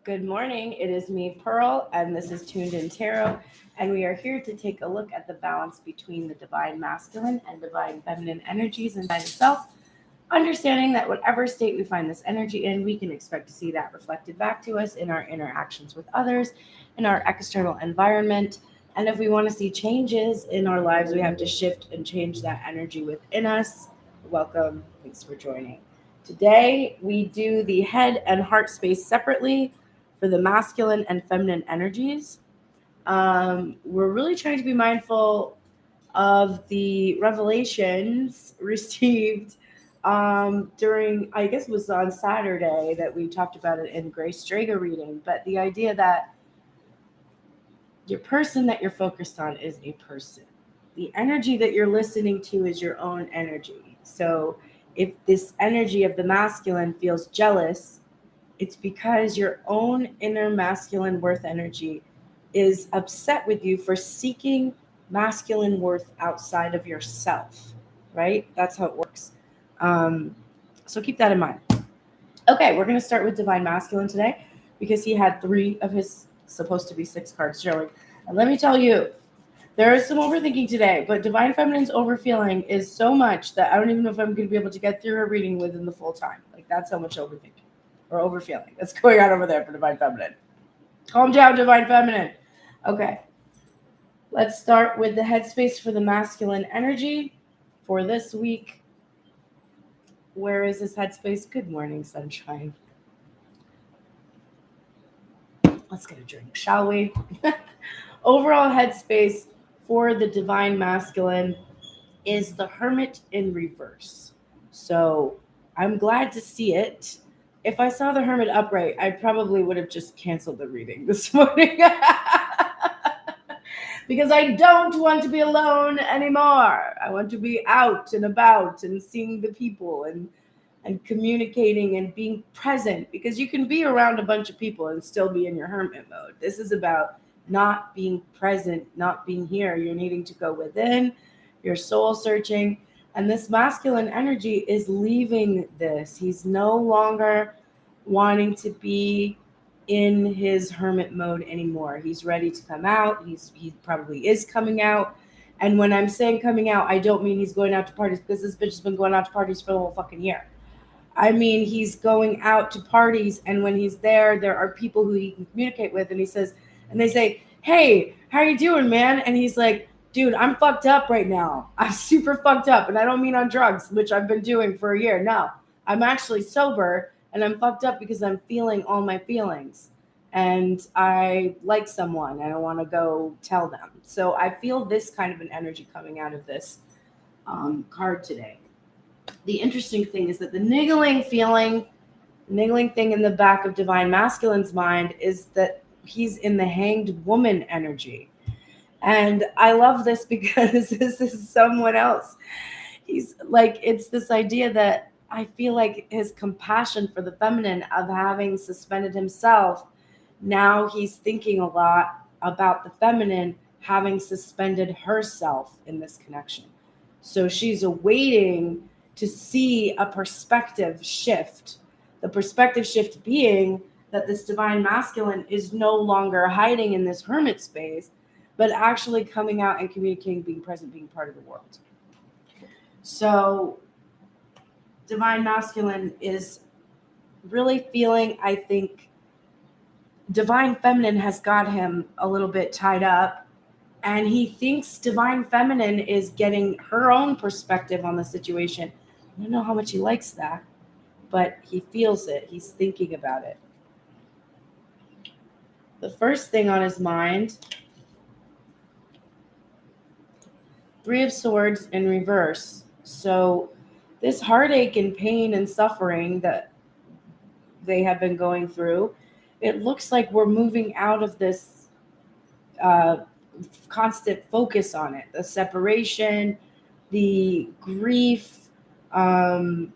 Good morning. It is me, Pearl, and this is Tuned In Tarot. And we are here to take a look at the balance between the divine masculine and divine feminine energies inside itself, understanding that whatever state we find this energy in, we can expect to see that reflected back to us in our interactions with others, in our external environment. And if we want to see changes in our lives, we have to shift and change that energy within us. Welcome. Thanks for joining. Today, we do the head and heart space separately for the masculine and feminine energies. We're really trying to be mindful of the revelations received during, I guess it was on Saturday that we talked about it in Grace Drager reading, but the idea that your person that you're focused on is a person. The energy that you're listening to is your own energy. So if this energy of the masculine feels jealous, it's because your own inner masculine worth energy is upset with you for seeking masculine worth outside of yourself, right? That's how it works. So keep that in mind. Okay, we're going to start with divine masculine today because he had 3 of his supposed to be 6 cards showing. And let me tell you, there is some overthinking today, but divine feminine's overfeeling is so much that I don't even know if I'm going to be able to get through her reading within the full time. Like, that's how much overthinking or overfeeling that's going on over there for divine feminine. Calm down, divine feminine. Okay. Let's start with the headspace for the masculine energy for this week. Where is this headspace? Good morning, sunshine. Let's get a drink, shall we? Overall headspace for the divine masculine is the Hermit in reverse. So I'm glad to see it. If I saw the Hermit upright, I probably would have just canceled the reading this morning. Because I don't want to be alone anymore. I want to be out and about and seeing the people and communicating and being present, because you can be around a bunch of people and still be in your hermit mode. This is about not being present, not being here. You're needing to go within, you're soul searching. And this masculine energy is leaving this. He's no longer wanting to be in his hermit mode anymore. He's ready to come out. He probably is coming out. And when I'm saying coming out, I don't mean he's going out to parties, because this bitch has been going out to parties for the whole fucking year. I mean, he's going out to parties, and when he's there are people who he can communicate with, and he says, and they say, "Hey, how you doing, man?" And he's like, "Dude, I'm fucked up right now. I'm super fucked up." And I don't mean on drugs, which I've been doing for a year. No, I'm actually sober, and I'm fucked up because I'm feeling all my feelings. And I like someone, and I want to go tell them. So I feel this kind of an energy coming out of this card today. The interesting thing is that the niggling thing in the back of divine masculine's mind is that he's in the hanged woman energy. And I love this because this is someone else. He's like, it's this idea that I feel like his compassion for the feminine of having suspended himself, now he's thinking a lot about the feminine having suspended herself in this connection. So she's awaiting to see a perspective shift. The perspective shift being that this divine masculine is no longer hiding in this hermit space, but actually coming out and communicating, being present, being part of the world. So divine masculine is really feeling, I think, divine feminine has got him a little bit tied up, and he thinks divine feminine is getting her own perspective on the situation. I don't know how much he likes that, but he feels it. He's thinking about it. The first thing on his mind, 3 of Swords in reverse. So this heartache and pain and suffering that they have been going through, it looks like we're moving out of this constant focus on it. The separation, the grief. I'm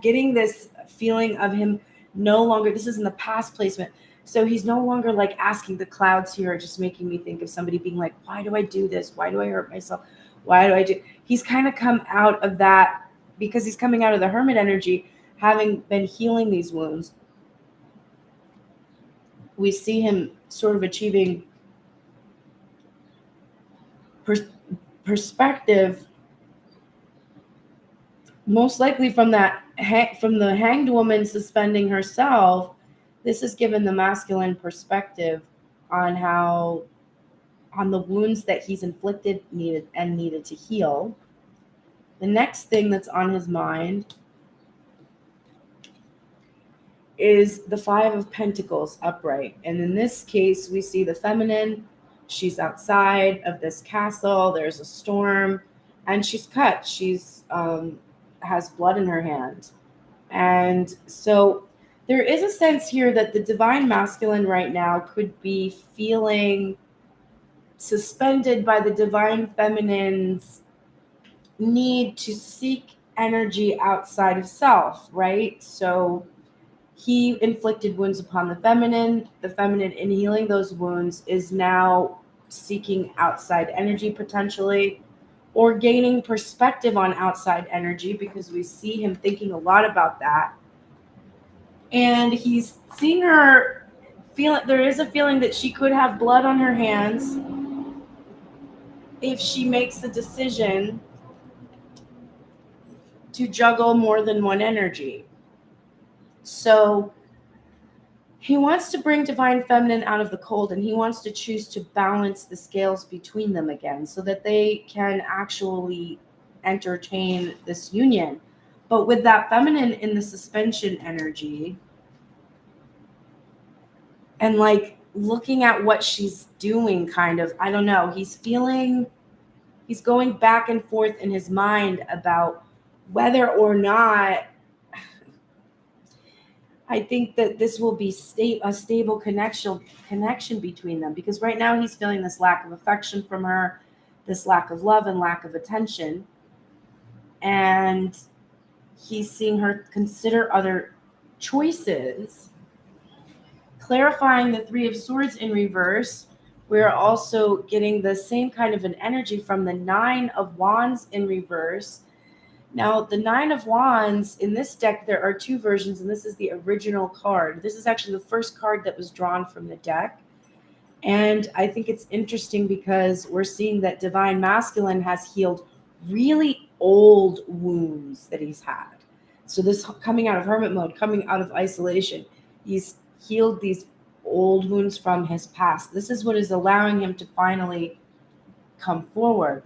getting this feeling of him no longer, this is in the past placement, so he's no longer like asking the clouds here, are just making me think of somebody being like, why do I do this? Why do I hurt myself? Why do I do? He's kind of come out of that because he's coming out of the hermit energy, having been healing these wounds. we see him sort of achieving perspective, most likely from the hanged woman suspending herself. This is given the masculine perspective on the wounds that he's inflicted, needed to heal. The next thing that's on his mind is the Five of Pentacles upright. And in this case, we see the feminine. She's outside of this castle. There's a storm, and she's cut. She's has blood in her hand. And so there is a sense here that the divine masculine right now could be feeling suspended by the divine feminine's need to seek energy outside of self, right? So he inflicted wounds upon the feminine. The feminine, in healing those wounds, is now seeking outside energy potentially, or gaining perspective on outside energy, because we see him thinking a lot about that. And he's seeing her there is a feeling that she could have blood on her hands if she makes the decision to juggle more than one energy. So he wants to bring divine feminine out of the cold, and he wants to choose to balance the scales between them again so that they can actually entertain this union. But with that feminine in the suspension energy, and like looking at what she's doing, kind of, I don't know, he's going back and forth in his mind about whether or not I think that this will be a stable connection between them, because right now he's feeling this lack of affection from her, this lack of love and lack of attention. And he's seeing her consider other choices. Clarifying the Three of Swords in reverse, we're also getting the same kind of an energy from the Nine of Wands in reverse. Now, the Nine of Wands, in this deck, there are two versions, and this is the original card. This is actually the first card that was drawn from the deck. And I think it's interesting because we're seeing that divine masculine has healed really old wounds that he's had. So this coming out of hermit mode, coming out of isolation, he's healed these old wounds from his past. This is what is allowing him to finally come forward.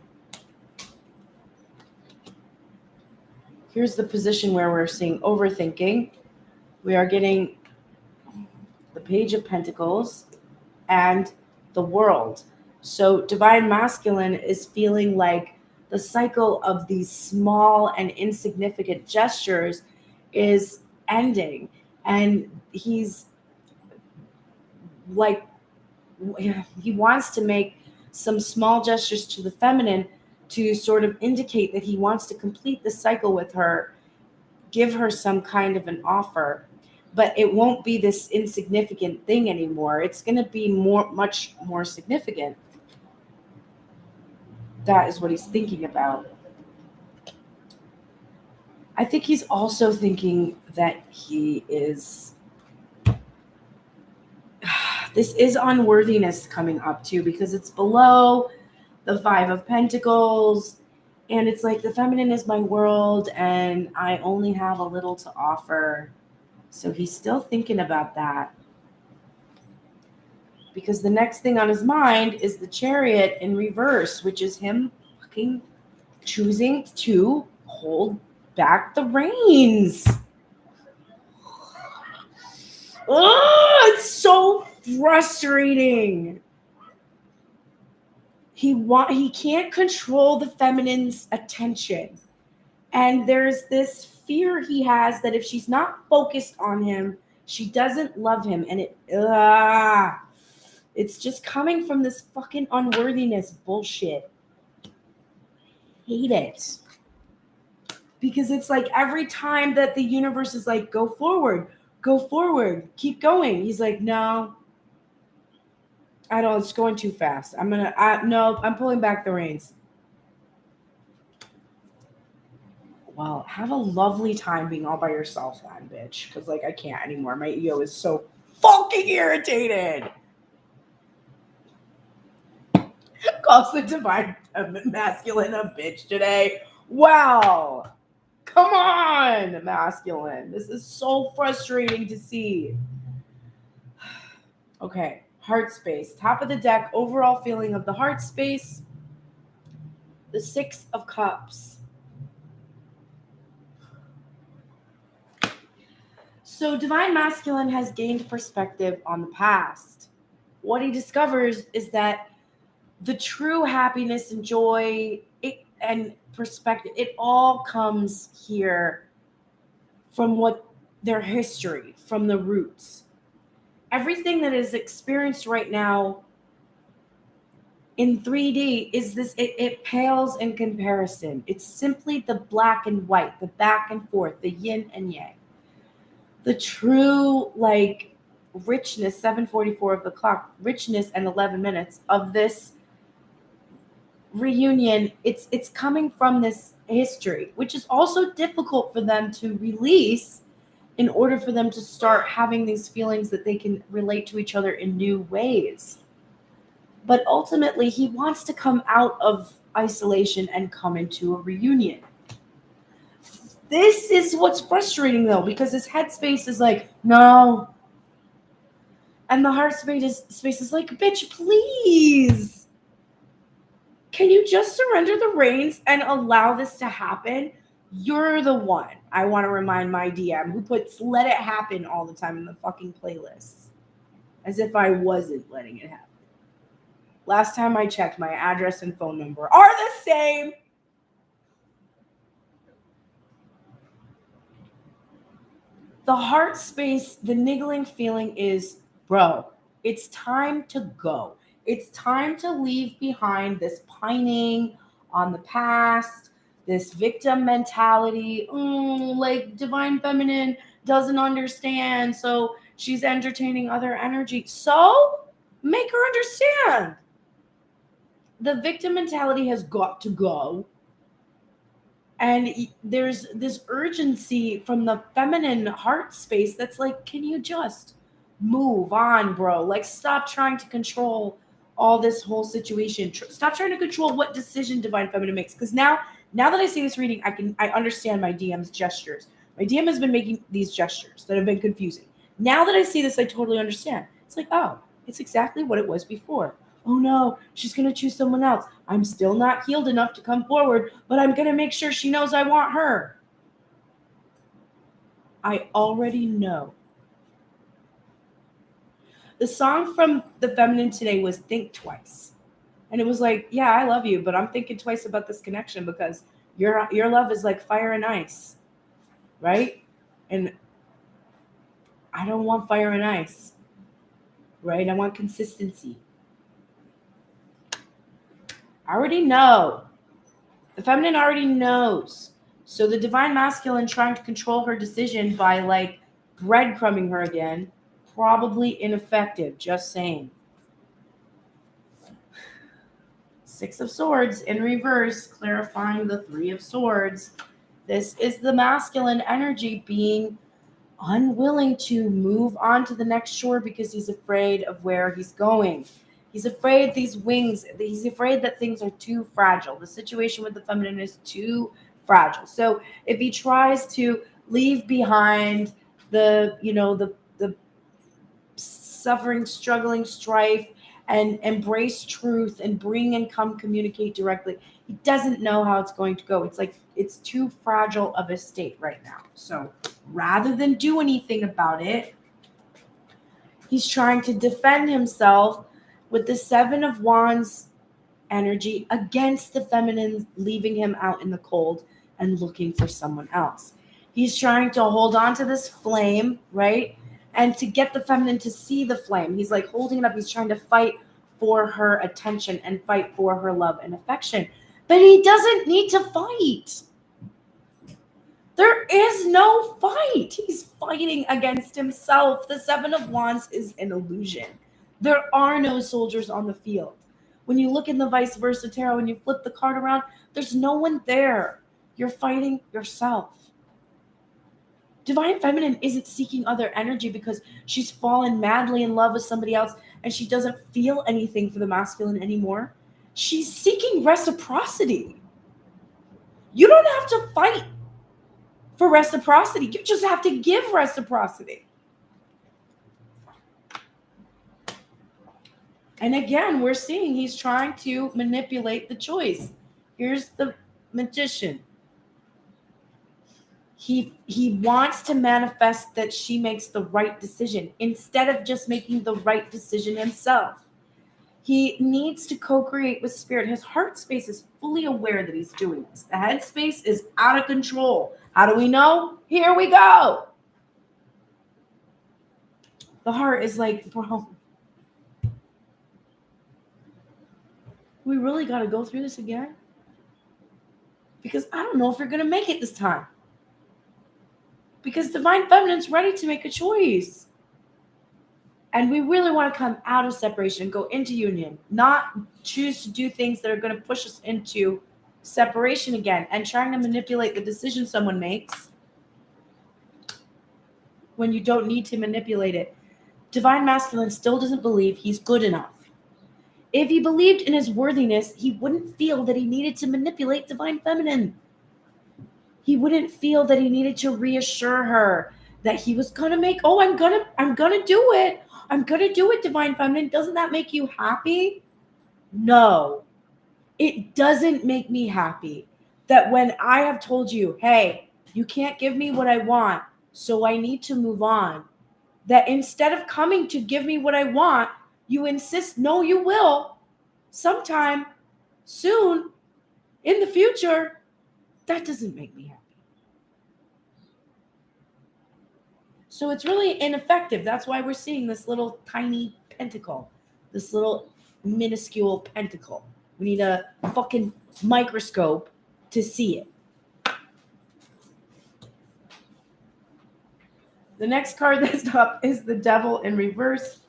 Here's the position where we're seeing overthinking. We are getting the Page of Pentacles and the World. So divine masculine is feeling like the cycle of these small and insignificant gestures is ending. And he's like, he wants to make some small gestures to the feminine to sort of indicate that he wants to complete the cycle with her, give her some kind of an offer, but it won't be this insignificant thing anymore. It's going to be much more significant. That is what he's thinking about. I think he's also thinking that he is... This is unworthiness coming up too, because it's below the Five of Pentacles, and it's like the feminine is my world and I only have a little to offer. So he's still thinking about that, because the next thing on his mind is the Chariot in reverse, which is him fucking choosing to hold back the reins. Oh, it's so frustrating. He can't control the feminine's attention. And there's this fear he has that if she's not focused on him, she doesn't love him. And it's just coming from this fucking unworthiness bullshit. Hate it. Because it's like every time that the universe is like, go forward, keep going. He's like, no, I don't, it's going too fast. I'm pulling back the reins. Well, have a lovely time being all by yourself then, bitch. Because, like, I can't anymore. My ego is so fucking irritated. Calls the divine masculine a bitch today. Wow. Come on, masculine. This is so frustrating to see. Okay, heart space. Top of the deck, overall feeling of the heart space. The 6 of Cups. So divine masculine has gained perspective on the past. What he discovers is that the true happiness and joy and perspective, it all comes here from what their history, from the roots. Everything that is experienced right now in 3D is this, it pales in comparison. It's simply the black and white, the back and forth, the yin and yang. The true, like, richness, 7:44 of the clock, richness and 11 minutes of this reunion, it's coming from this history, which is also difficult for them to release in order for them to start having these feelings that they can relate to each other in new ways. But ultimately, he wants to come out of isolation and come into a reunion. This is what's frustrating, though, because his headspace is like, no. And the heart space is like, bitch, please. Can you just surrender the reins and allow this to happen? You're the one. I want to remind my DM who puts let it happen all the time in the fucking playlists. As if I wasn't letting it happen. Last time I checked, my address and phone number are the same. The heart space, the niggling feeling is, bro, it's time to go. It's time to leave behind this pining on the past, this victim mentality. Like divine feminine doesn't understand, so she's entertaining other energy. So make her understand. The victim mentality has got to go. And there's this urgency from the feminine heart space that's like, can you just move on, bro? Like, stop trying to control all this whole situation. Stop trying to control what decision divine feminine makes. Because now that I see this reading, I understand my DM's gestures. My DM has been making these gestures that have been confusing. Now that I see this, I totally understand. It's like, oh, it's exactly what it was before. Oh no, she's going to choose someone else. I'm still not healed enough to come forward, but I'm going to make sure she knows I want her. I already know. The song from the feminine today was Think Twice. And it was like, yeah, I love you, but I'm thinking twice about this connection because your love is like fire and ice, right? And I don't want fire and ice, right? I want consistency. I already know. The feminine already knows. So the divine masculine trying to control her decision by like breadcrumbing her again, probably ineffective, just saying. 6 of Swords in reverse, clarifying the 3 of Swords. This is the masculine energy being unwilling to move on to the next shore because he's afraid of where he's going. He's afraid he's afraid that things are too fragile. The situation with the feminine is too fragile. So if he tries to leave behind the suffering, struggling, strife, and embrace truth and bring and come communicate directly, he doesn't know how it's going to go. It's like it's too fragile of a state right now. So rather than do anything about it, he's trying to defend himself with the 7 of Wands energy against the feminine, leaving him out in the cold and looking for someone else. He's trying to hold on to this flame, right? And to get the feminine to see the flame. He's like holding it up. He's trying to fight for her attention and fight for her love and affection. But he doesn't need to fight. There is no fight. He's fighting against himself. The 7 of Wands is an illusion. There are no soldiers on the field. When you look in the vice versa tarot and you flip the card around, there's no one there. You're fighting yourself. Divine Feminine isn't seeking other energy because she's fallen madly in love with somebody else and she doesn't feel anything for the masculine anymore. She's seeking reciprocity. You don't have to fight for reciprocity. You just have to give reciprocity. And again, we're seeing he's trying to manipulate the choice. Here's the Magician. He wants to manifest that she makes the right decision instead of just making the right decision himself. He needs to co-create with spirit. His heart space is fully aware that he's doing this. The head space is out of control. How do we know? Here we go. The heart is like, bro, we really got to go through this again? Because I don't know if you're going to make it this time. Because Divine Feminine's ready to make a choice. And we really want to come out of separation and go into union, not choose to do things that are going to push us into separation again and trying to manipulate the decision someone makes when you don't need to manipulate it. Divine Masculine still doesn't believe he's good enough. If he believed in his worthiness, he wouldn't feel that he needed to manipulate Divine Feminine. He wouldn't feel that he needed to reassure her that he was going to make, I'm going to do it. I'm going to do it, Divine Feminine. Doesn't that make you happy? No, it doesn't make me happy that when I have told you, hey, you can't give me what I want, so I need to move on, that instead of coming to give me what I want, you insist, no, you will, sometime soon in the future. That doesn't make me happy. So it's really ineffective. That's why we're seeing this little tiny pentacle, this little minuscule pentacle. We need a fucking microscope to see it. The next card that's up is the Devil in reverse,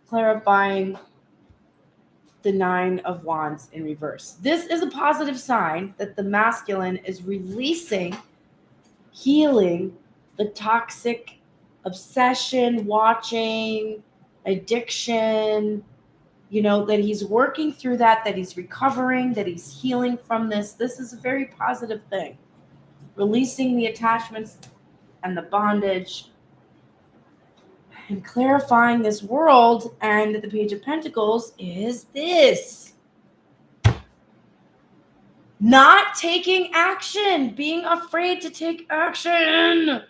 clarifying the Nine of Wands in reverse. This is a positive sign that the masculine is releasing, healing the toxic obsession, watching, addiction, that he's working through that he's recovering, that he's healing from this. This is a very positive thing. Releasing the attachments and the bondage and clarifying this world. And the Page of Pentacles is this. Not taking action, being afraid to take action,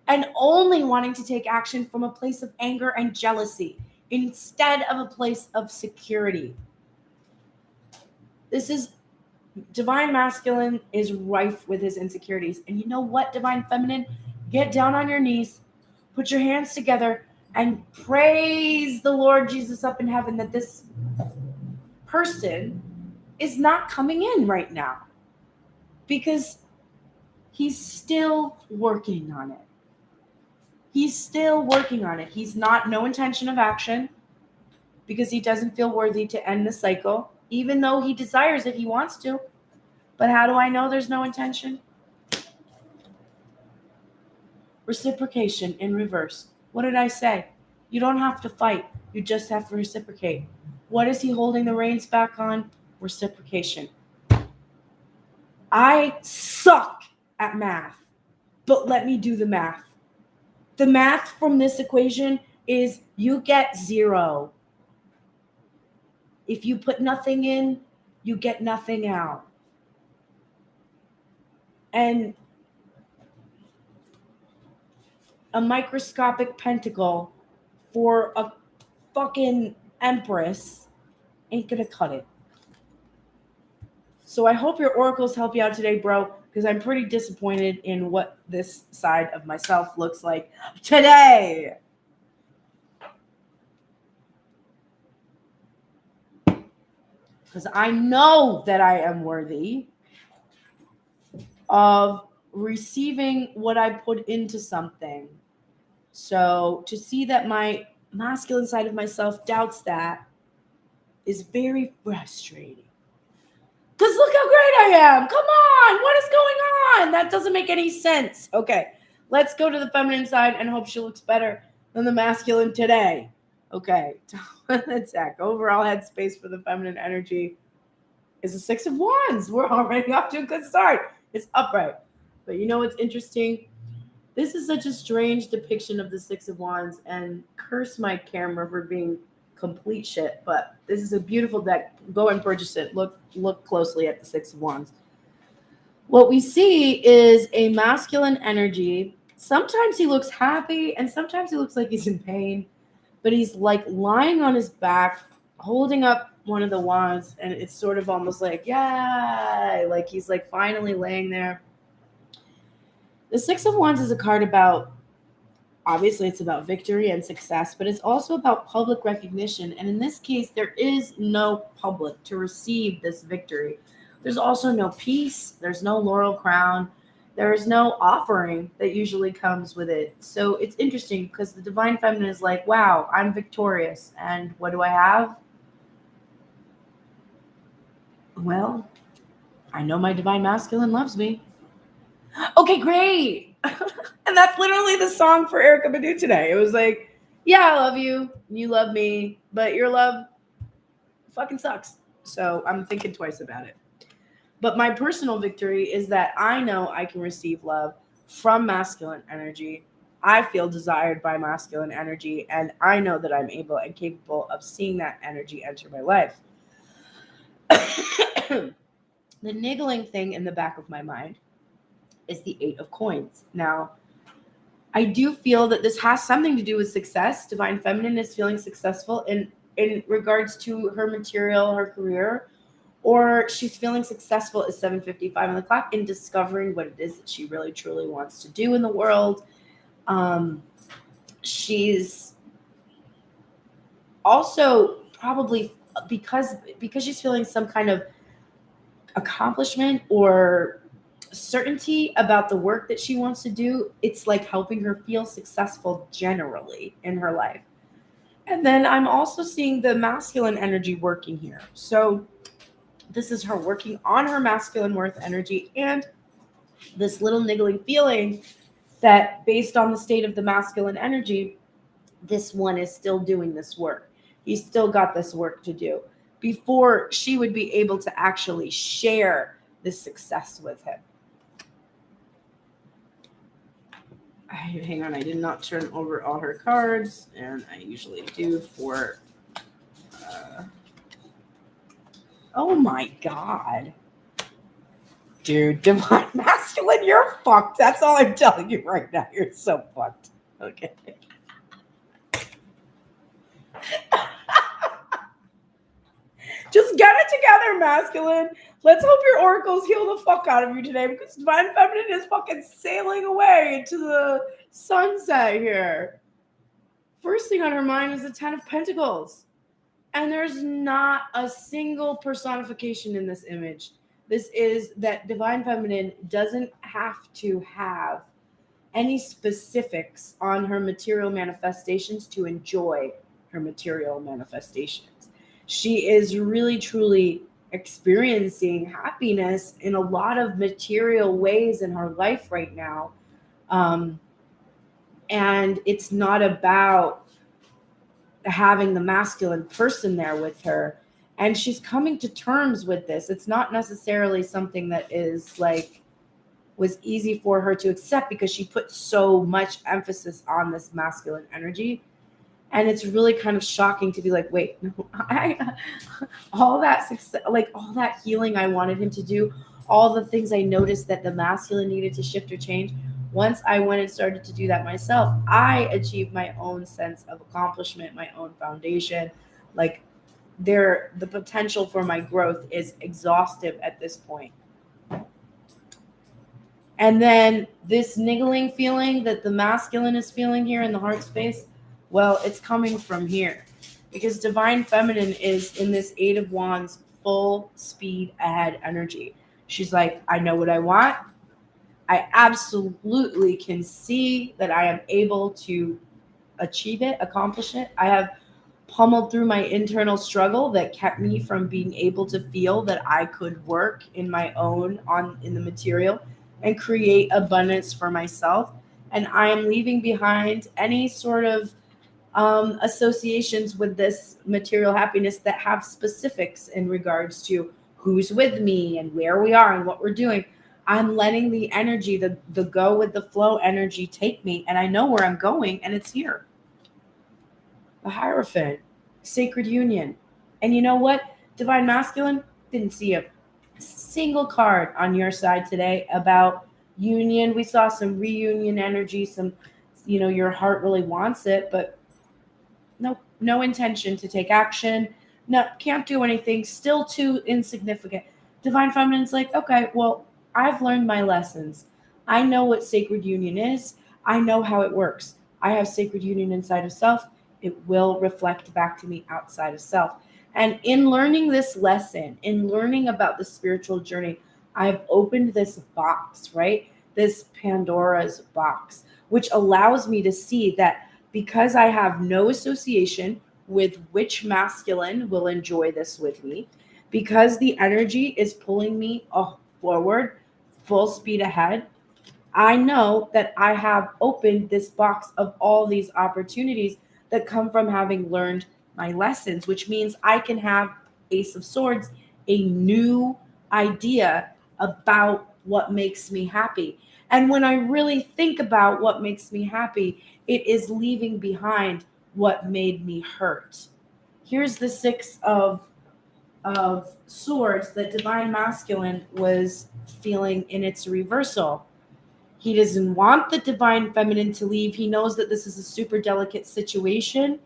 and only wanting to take action from a place of anger and jealousy instead of a place of security. This is Divine Masculine is rife with his insecurities. And you know what, Divine Feminine? Get down on your knees, put your hands together, and praise the Lord Jesus up in heaven that this person is not coming in right now, because he's still working on it. He's still working on it. He's no intention of action because he doesn't feel worthy to end the cycle, even though he desires it, he wants to. But how do I know there's no intention? Reciprocation in reverse. What did I say? You don't have to fight. You just have to reciprocate. What is he holding the reins back on? Reciprocation. I suck at math, but let me do the math. The math from this equation is you get 0. If you put nothing in, you get nothing out. And a microscopic pentacle for a fucking empress ain't gonna cut it. So I hope your oracles help you out today, bro, because I'm pretty disappointed in what this side of myself looks like today. Because I know that I am worthy of receiving what I put into something. So to see that my masculine side of myself doubts that is very frustrating. Because look how great I am. Come on. What is going on? That doesn't make any sense. Okay. Let's go to the feminine side and hope she looks better than the masculine today. Okay, the deck. Overall headspace for the feminine energy is a Six of Wands. We're already off to a good start. It's upright. But you know what's interesting? This is such a strange depiction of the Six of Wands, and curse my camera for being complete shit, but this is a beautiful deck. Go and purchase it. Look closely at the Six of Wands. What we see is a masculine energy. Sometimes he looks happy, and sometimes he looks like he's in pain, but he's like lying on his back, holding up one of the wands, and it's sort of almost like, yeah, like he's like finally laying there. The Six of Wands is a card about, obviously it's about victory and success, but it's also about public recognition. And in this case, there is no public to receive this victory. There's also no peace. There's no laurel crown. There is no offering that usually comes with it. So it's interesting because the divine feminine is like, wow, I'm victorious. And what do I have? Well, I know my divine masculine loves me. Okay, great. And that's literally the song for Erykah Badu today. It was like, yeah, I love you. You love me. But your love fucking sucks. So I'm thinking twice about it. But my personal victory is that I know I can receive love from masculine energy. I feel desired by masculine energy. And I know that I'm able and capable of seeing that energy enter my life. The niggling thing in the back of my mind is the Eight of Coins. Now, I do feel that this has something to do with success. Divine feminine is feeling successful in regards to her material, her career, or she's feeling successful at 7:55 on the clock in discovering what it is that she really truly wants to do in the world. She's also probably because she's feeling some kind of accomplishment or certainty about the work that she wants to do, it's like helping her feel successful generally in her life. And then I'm also seeing the masculine energy working here. So this is her working on her masculine worth energy and this little niggling feeling that based on the state of the masculine energy, this one is still doing this work. He's still got this work to do before she would be able to actually share this success with him. Hang on, I did not turn over all her cards, and I usually do for... oh my God. Dude, divine masculine, you're fucked. That's all I'm telling you right now. You're so fucked. Okay. Just get it together, masculine. Let's hope your oracles heal the fuck out of you today because divine feminine is fucking sailing away into the sunset here. First thing on her mind is the Ten of Pentacles. And there's not a single personification in this image. This is that divine feminine doesn't have to have any specifics on her material manifestations to enjoy her material manifestations. She is really, truly experiencing happiness in a lot of material ways in her life right now. And it's not about having the masculine person there with her. And she's coming to terms with this. It's not necessarily something that is like, was easy for her to accept because she put so much emphasis on this masculine energy. And it's really kind of shocking to be like, wait, no, all that success, like all that healing I wanted him to do, all the things I noticed that the masculine needed to shift or change. Once I went and started to do that myself, I achieved my own sense of accomplishment, my own foundation. Like the potential for my growth is exhaustive at this point. And then this niggling feeling that the masculine is feeling here in the heart space, well, it's coming from here because divine feminine is in this Eight of Wands, full speed ahead energy. She's like, I know what I want. I absolutely can see that I am able to achieve it, accomplish it. I have pummeled through my internal struggle that kept me from being able to feel that I could work in my own in the material and create abundance for myself. And I am leaving behind any sort of associations with this material happiness that have specifics in regards to who's with me and where we are and what we're doing. I'm letting the energy, the go with the flow energy take me, and I know where I'm going, and it's here. The Hierophant, Sacred Union. And you know what? Divine Masculine, didn't see a single card on your side today about union. We saw some reunion energy, some, your heart really wants it, but no intention to take action. No, can't do anything. Still too insignificant. Divine Feminine's like, okay, well, I've learned my lessons. I know what sacred union is. I know how it works. I have sacred union inside of self. It will reflect back to me outside of self. And in learning this lesson, in learning about the spiritual journey, I've opened this box, right? This Pandora's box, which allows me to see that because I have no association with which masculine will enjoy this with me, because the energy is pulling me forward, full speed ahead, I know that I have opened this box of all these opportunities that come from having learned my lessons, which means I can have Ace of Swords, a new idea about what makes me happy. And when I really think about what makes me happy, it is leaving behind what made me hurt. Here's the Six of Swords that Divine Masculine was feeling in its reversal. He doesn't want the Divine Feminine to leave. He knows that this is a super delicate situation.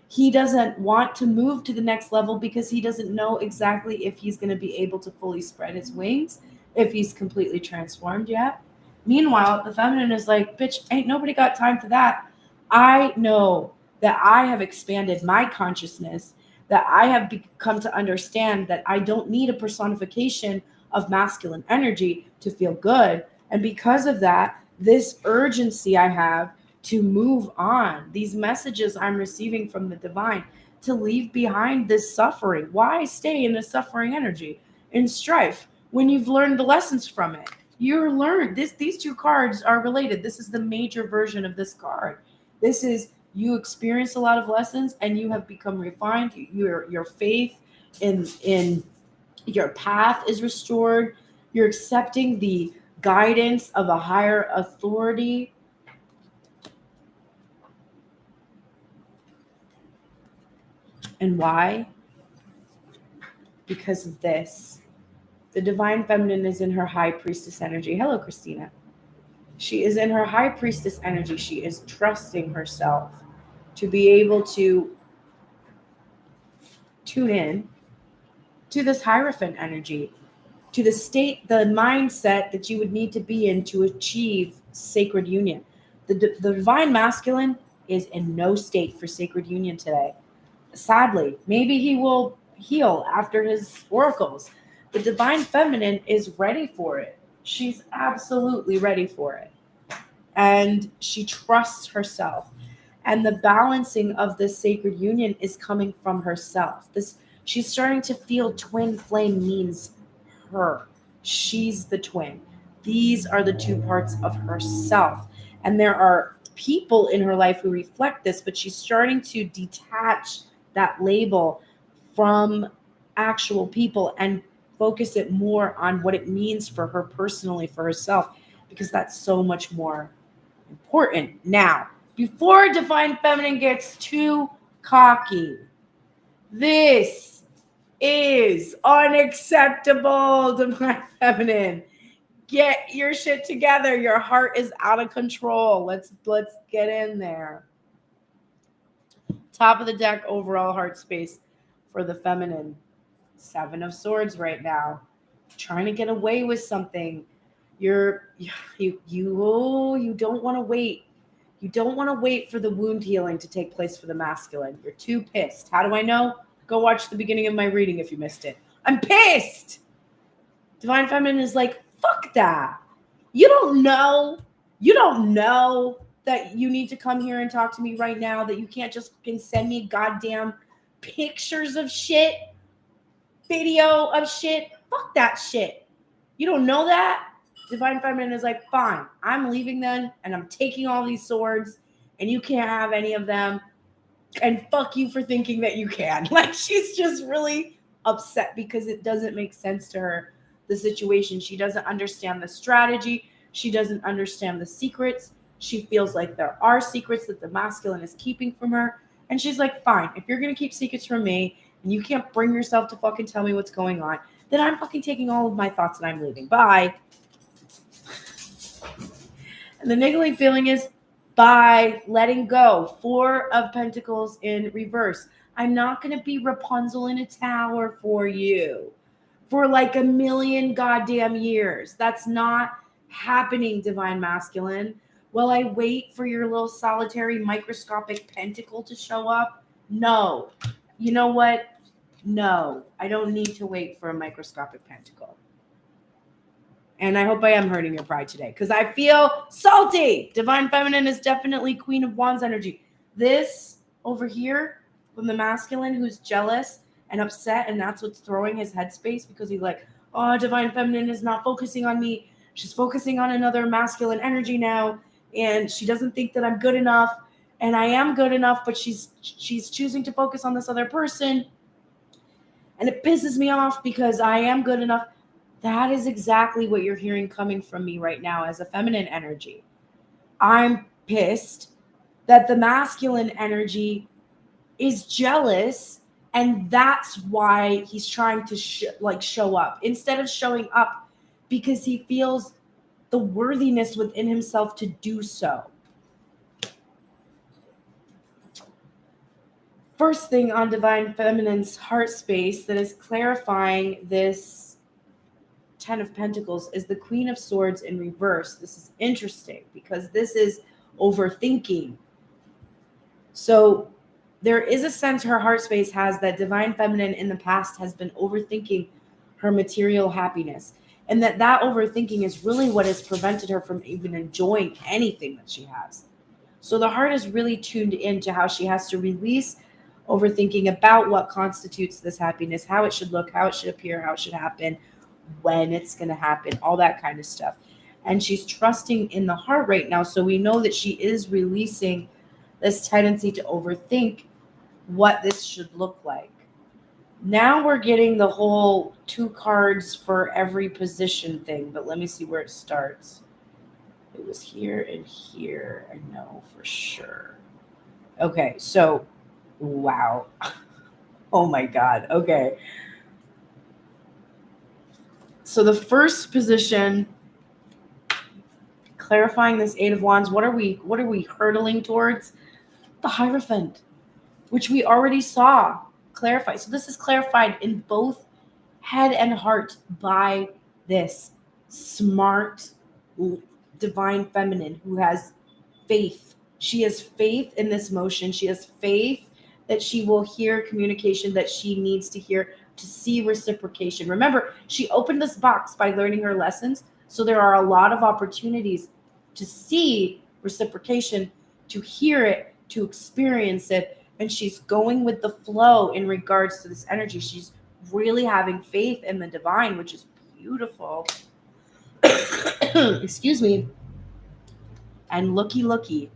He doesn't want to move to the next level because he doesn't know exactly if he's going to be able to fully spread his wings, if he's completely transformed yet. Meanwhile, the feminine is like, bitch, ain't nobody got time for that. I know that I have expanded my consciousness, that I have come to understand that I don't need a personification of masculine energy to feel good. And because of that, this urgency I have to move on, these messages I'm receiving from the divine, to leave behind this suffering. Why stay in a suffering energy, in strife, when you've learned the lessons from it? You're learned this. These two cards are related. This is the major version of this card. This is, you experience a lot of lessons and you have become refined. Your faith in your path is restored. You're accepting the guidance of a higher authority. And why? Because of this. The Divine Feminine is in her High Priestess energy. Hello, Christina. She is in her High Priestess energy. She is trusting herself to be able to tune in to this Hierophant energy, to the state, the mindset that you would need to be in to achieve sacred union. The Divine Masculine is in no state for sacred union today. Sadly, maybe he will heal after his oracles. The Divine Feminine is ready for it. She's absolutely ready for it. And she trusts herself. And the balancing of this sacred union is coming from herself. She's starting to feel twin flame means her. She's the twin. These are the two parts of herself. And there are people in her life who reflect this, but she's starting to detach that label from actual people and focus it more on what it means for her personally, for herself, because that's so much more important. Now, before Divine Feminine gets too cocky, this is unacceptable, Divine Feminine. Get your shit together. Your heart is out of control. Let's get in there. Top of the deck, overall heart space for the feminine. Seven of Swords right now. Trying to get away with something. You don't want to wait. You don't want to wait for the wound healing to take place for the masculine. You're too pissed. How do I know? Go watch the beginning of my reading if you missed it. I'm pissed. Divine Feminine is like, fuck that. You don't know that you need to come here and talk to me right now, that you can't just fucking send me goddamn pictures of shit, video of shit. Fuck that shit. You don't know that? Divine Feminine is like, fine, I'm leaving then, and I'm taking all these swords, and you can't have any of them, and fuck you for thinking that you can. Like, she's just really upset because it doesn't make sense to her, the situation. She doesn't understand the strategy. She doesn't understand the secrets. She feels like there are secrets that the masculine is keeping from her. And she's like, fine, if you're going to keep secrets from me and you can't bring yourself to fucking tell me what's going on, then I'm fucking taking all of my thoughts and I'm leaving. Bye. And the niggling feeling is, by letting go. 4 of Pentacles in reverse. I'm not going to be Rapunzel in a tower for you for like a million goddamn years. That's not happening, Divine Masculine. Will I wait for your little solitary microscopic pentacle to show up? No. You know what? No. I don't need to wait for a microscopic pentacle. And I hope I am hurting your pride today because I feel salty. Divine Feminine is definitely Queen of Wands energy. This over here from the masculine who's jealous and upset, and that's what's throwing his headspace because he's like, oh, Divine Feminine is not focusing on me. She's focusing on another masculine energy now, and she doesn't think that I'm good enough, and I am good enough, but she's choosing to focus on this other person, and it pisses me off because I am good enough. That is exactly what you're hearing coming from me right now as a feminine energy. I'm pissed that the masculine energy is jealous, and that's why he's trying to show up instead of showing up because he feels the worthiness within himself to do so. First thing on Divine Feminine's heart space that is clarifying this Ten of Pentacles is the Queen of Swords in reverse. This is interesting because this is overthinking. So there is a sense her heart space has that Divine Feminine in the past has been overthinking her material happiness, and that overthinking is really what has prevented her from even enjoying anything that she has. So the heart is really tuned into how she has to release overthinking about what constitutes this happiness, how it should look, how it should appear, how it should happen, when it's going to happen, all that kind of stuff. And she's trusting in the heart right now. So we know that she is releasing this tendency to overthink what this should look like. Now we're getting the whole 2 cards for every position thing, but let me see where it starts. It was here and here. I know for sure. Okay, so, wow. Oh my God. Okay. So the first position, clarifying this 8 of Wands, what are we hurtling towards? The Hierophant, which we already saw clarify. So this is clarified in both head and heart by this smart Divine Feminine who has faith. She has faith in this motion. She has faith that she will hear communication that she needs to hear to see reciprocation. Remember, she opened this box by learning her lessons. So there are a lot of opportunities to see reciprocation, to hear it, to experience it. And she's going with the flow in regards to this energy. She's really having faith in the divine, which is beautiful. Excuse me. And looky.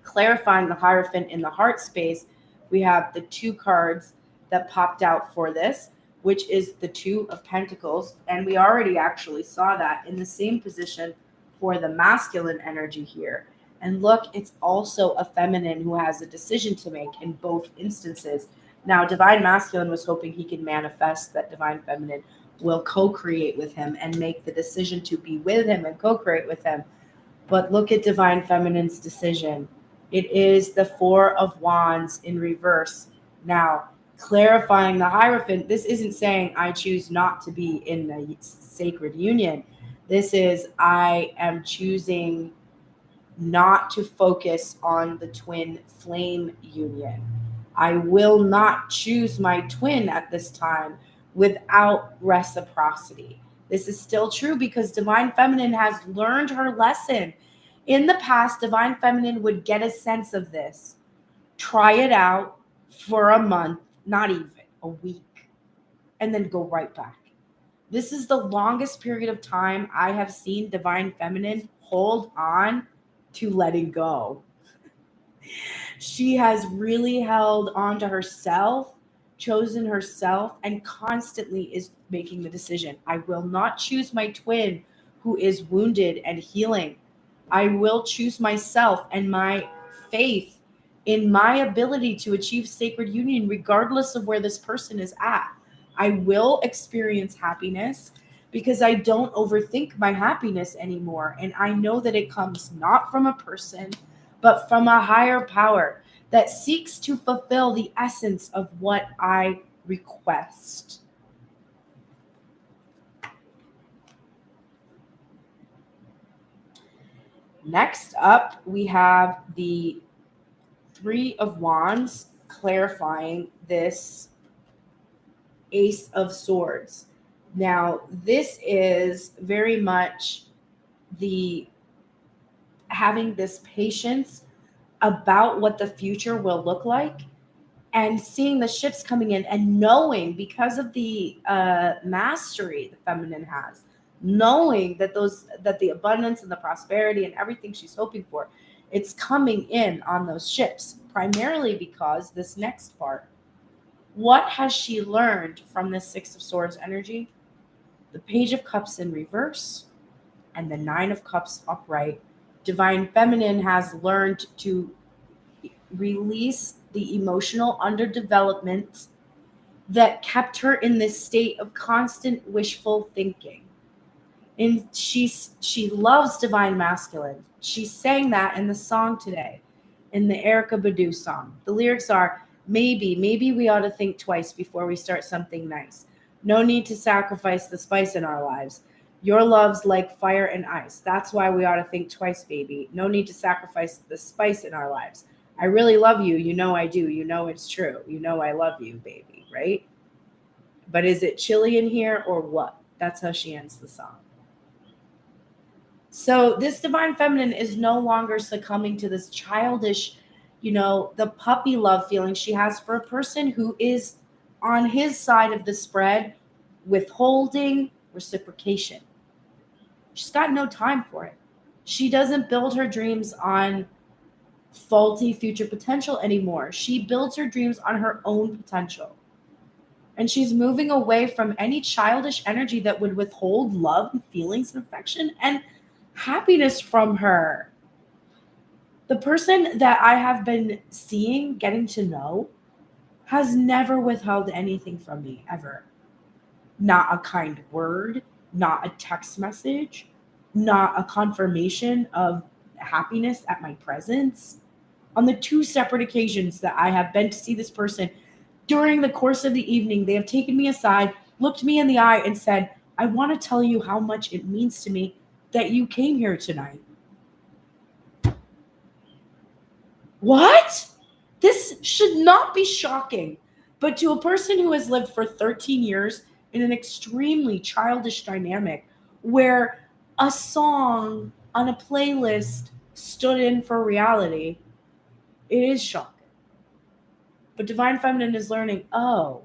Clarifying the Hierophant in the heart space, we have the 2 cards that popped out for this, which is the 2 of Pentacles. And we already actually saw that in the same position for the masculine energy here. And look, it's also a feminine who has a decision to make in both instances. Now, Divine Masculine was hoping he could manifest that Divine Feminine will co-create with him and make the decision to be with him and co-create with him. But look at Divine Feminine's decision. It is the 4 of Wands in reverse. Now, clarifying the Hierophant, this isn't saying I choose not to be in the sacred union. This is I am choosing not to focus on the twin flame union. I will not choose my twin at this time without reciprocity. This is still true because Divine Feminine has learned her lesson. In the past, Divine Feminine would get a sense of this, try it out for a month, not even a week, and then go right back. This is the longest period of time I have seen Divine Feminine hold on to letting go. She has really held on to herself, chosen herself, and constantly is making the decision. I will not choose my twin who is wounded and healing. I will choose myself and my faith in my ability to achieve sacred union, regardless of where this person is at. I will experience happiness because I don't overthink my happiness anymore. And I know that it comes not from a person, but from a higher power that seeks to fulfill the essence of what I request. Next up, we have the Three of Wands clarifying this Ace of Swords. Now, this is very much the having this patience about what the future will look like and seeing the ships coming in and knowing, because of the mastery the feminine has, knowing that the abundance and the prosperity and everything she's hoping for, it's coming in on those ships, primarily because this next part, what has she learned from this Six of Swords energy? The Page of Cups in reverse and the Nine of Cups upright. Divine Feminine has learned to release the emotional underdevelopment that kept her in this state of constant wishful thinking. And she loves divine masculine. She sang that in the song today, in the Erykah Badu song. The lyrics are, maybe we ought to think twice before we start something nice. No need to sacrifice the spice in our lives. Your love's like fire and ice. That's why we ought to think twice, baby. No need to sacrifice the spice in our lives. I really love you. You know I do. You know it's true. You know I love you, baby, right? But is it chilly in here or what? That's how she ends the song. So this divine feminine is no longer succumbing to this childish, the puppy love feeling she has for a person who is on his side of the spread, withholding reciprocation. She's got no time for it. She doesn't build her dreams on faulty future potential anymore. She builds her dreams on her own potential. And she's moving away from any childish energy that would withhold love and feelings and affection and happiness from her. The person that I have been seeing, getting to know, has never withheld anything from me, ever. Not a kind word, not a text message, not a confirmation of happiness at my presence. On the two separate occasions that I have been to see this person, during the course of the evening, they have taken me aside, looked me in the eye, and said, I want to tell you how much it means to me that you came here tonight. What? This should not be shocking. But to a person who has lived for 13 years in an extremely childish dynamic where a song on a playlist stood in for reality, it is shocking. But Divine Feminine is learning, oh,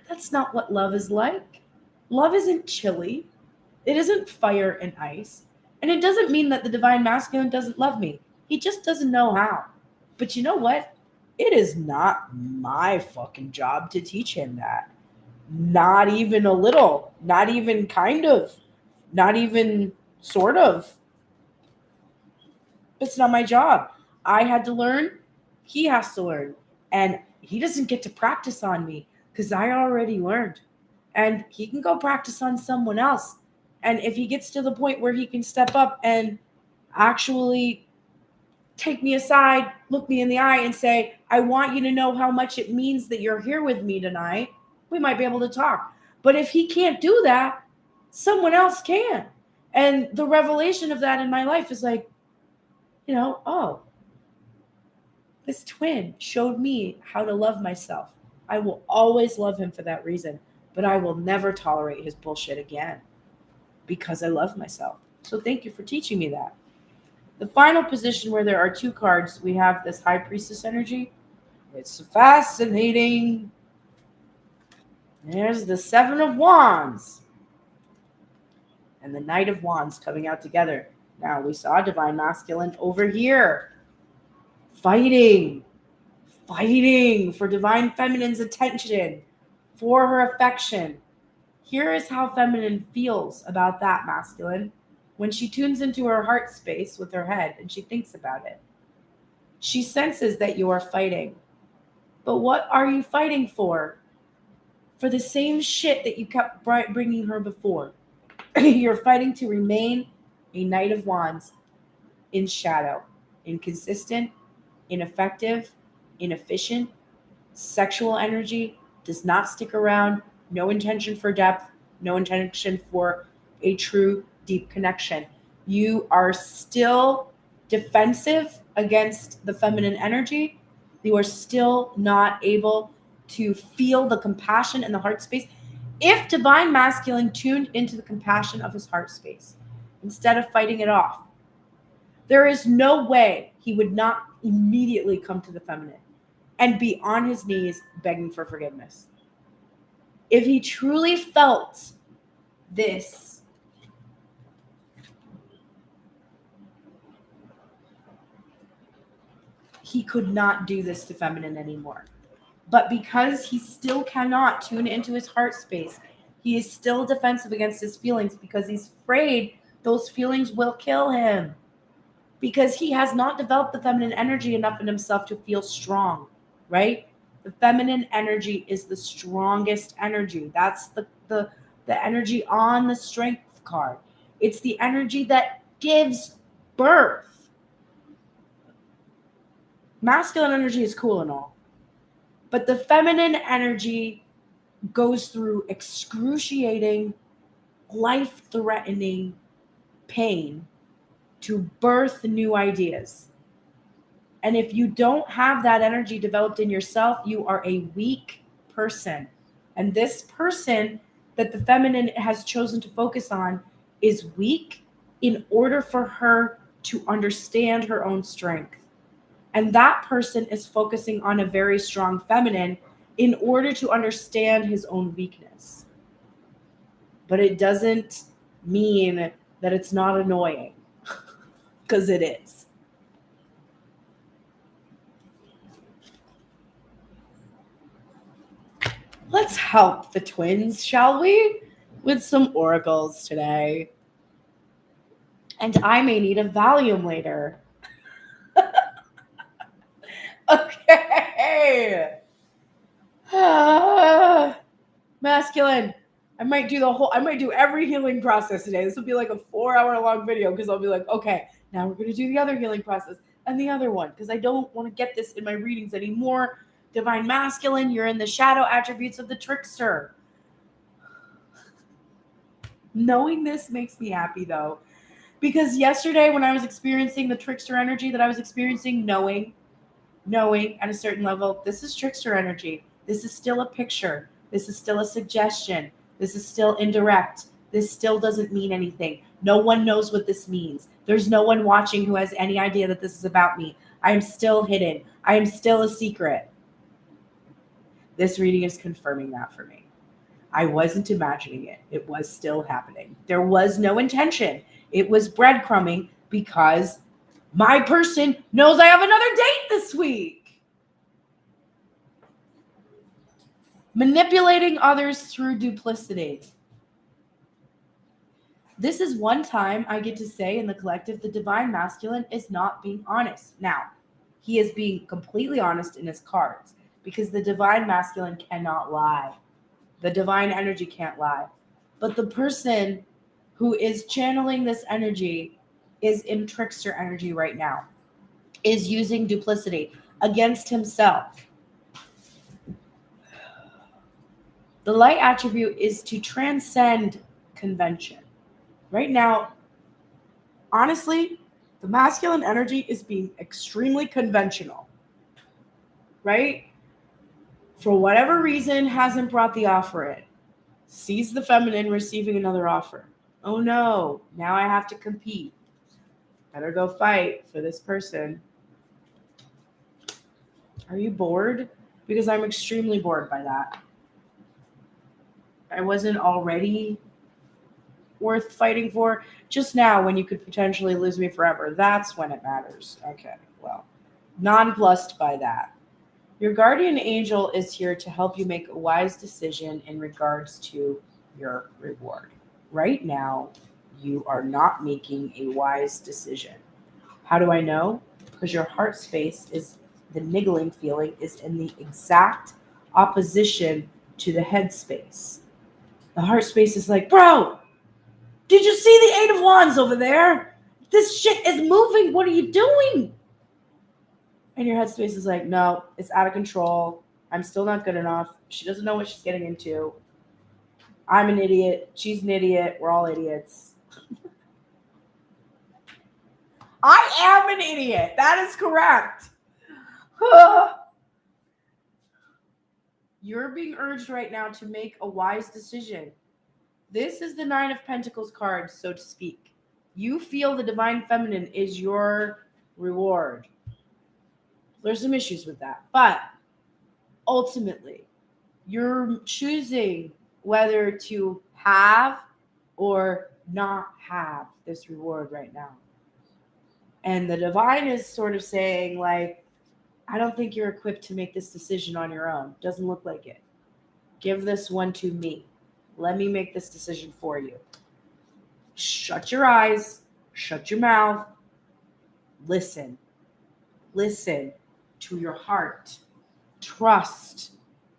that's not what love is like. Love isn't chilly. It isn't fire and ice. And it doesn't mean that the Divine Masculine doesn't love me. He just doesn't know how. But you know what? It is not my fucking job to teach him that. Not even a little. Not even kind of. Not even sort of. It's not my job. I had to learn. He has to learn. And he doesn't get to practice on me because I already learned. And he can go practice on someone else. And if he gets to the point where he can step up and actually take me aside, look me in the eye and say, I want you to know how much it means that you're here with me tonight, we might be able to talk. But if he can't do that, someone else can. And the revelation of that in my life is like, oh, this twin showed me how to love myself. I will always love him for that reason, but I will never tolerate his bullshit again because I love myself. So thank you for teaching me that. The final position where there are two cards, we have this High Priestess energy. It's fascinating. There's the Seven of Wands and the Knight of Wands coming out together. Now we saw Divine Masculine over here fighting for Divine Feminine's attention, for her affection. Here is how feminine feels about that masculine. When she tunes into her heart space with her head and she thinks about it, she senses that you are fighting. But what are you fighting for? For the same shit that you kept bringing her before. You're fighting to remain a Knight of Wands in shadow, inconsistent, ineffective, inefficient, sexual energy, does not stick around, no intention for depth, no intention for a true deep connection. You are still defensive against the feminine energy. You are still not able to feel the compassion in the heart space. If Divine Masculine tuned into the compassion of his heart space instead of fighting it off, there is no way he would not immediately come to the feminine and be on his knees begging for forgiveness. If he truly felt this, he could not do this to feminine anymore. But because he still cannot tune into his heart space, he is still defensive against his feelings because he's afraid those feelings will kill him. Because he has not developed the feminine energy enough in himself to feel strong, right? The feminine energy is the strongest energy. That's the energy on the strength card. It's the energy that gives birth. Masculine energy is cool and all, but the feminine energy goes through excruciating, life-threatening pain to birth new ideas. And if you don't have that energy developed in yourself, you are a weak person. And this person that the feminine has chosen to focus on is weak in order for her to understand her own strength. And that person is focusing on a very strong feminine in order to understand his own weakness. But it doesn't mean that it's not annoying, because it is. Let's help the twins, shall we? With some oracles today. And I may need a Valium later. Okay. Masculine. I might do every healing process today. This will be like a 4-hour-long video because I'll be like, okay, now we're going to do the other healing process and the other one because I don't want to get this in my readings anymore. Divine Masculine, you're in the shadow attributes of the trickster. Knowing this makes me happy though, because yesterday when I was experiencing the trickster energy that I was experiencing, knowing at a certain level, this is trickster energy. This is still a picture. This is still a suggestion. This is still indirect. This still doesn't mean anything. No one knows what this means. There's no one watching who has any idea that this is about me. I am still hidden. I am still a secret. This reading is confirming that for me. I wasn't imagining it. It was still happening. There was no intention. It was breadcrumbing because my person knows I have another date this week. Manipulating others through duplicity. This is one time I get to say in the collective, the Divine Masculine is not being honest. Now, he is being completely honest in his cards because the Divine Masculine cannot lie. The divine energy can't lie. But the person who is channeling this energy is in trickster energy right now, is using duplicity against himself. The light attribute is to transcend convention. Right now, honestly, the masculine energy is being extremely conventional, right? For whatever reason, hasn't brought the offer in. Sees the feminine receiving another offer. Oh no, now I have to compete. Better go fight for this person. Are you bored? Because I'm extremely bored by that. I wasn't already worth fighting for. Just now, when you could potentially lose me forever, that's when it matters. Okay, well, nonplussed by that. Your guardian angel is here to help you make a wise decision in regards to your reward. Right now, you are not making a wise decision. How do I know? Because your heart space is the niggling feeling is in the exact opposition to the head space. The heart space is like, bro, did you see the Eight of Wands over there? This shit is moving. What are you doing? And your headspace is like, no, it's out of control. I'm still not good enough. She doesn't know what she's getting into. I'm an idiot. She's an idiot. We're all idiots. I am an idiot. That is correct. You're being urged right now to make a wise decision. This is the Nine of Pentacles card, so to speak. You feel the divine feminine is your reward. There's some issues with that. But ultimately, you're choosing whether to have or not have this reward right now. And the divine is sort of saying, like, I don't think you're equipped to make this decision on your own. Doesn't look like it. Give this one to me. Let me make this decision for you. Shut your eyes. Shut your mouth. Listen. Listen to your heart. Trust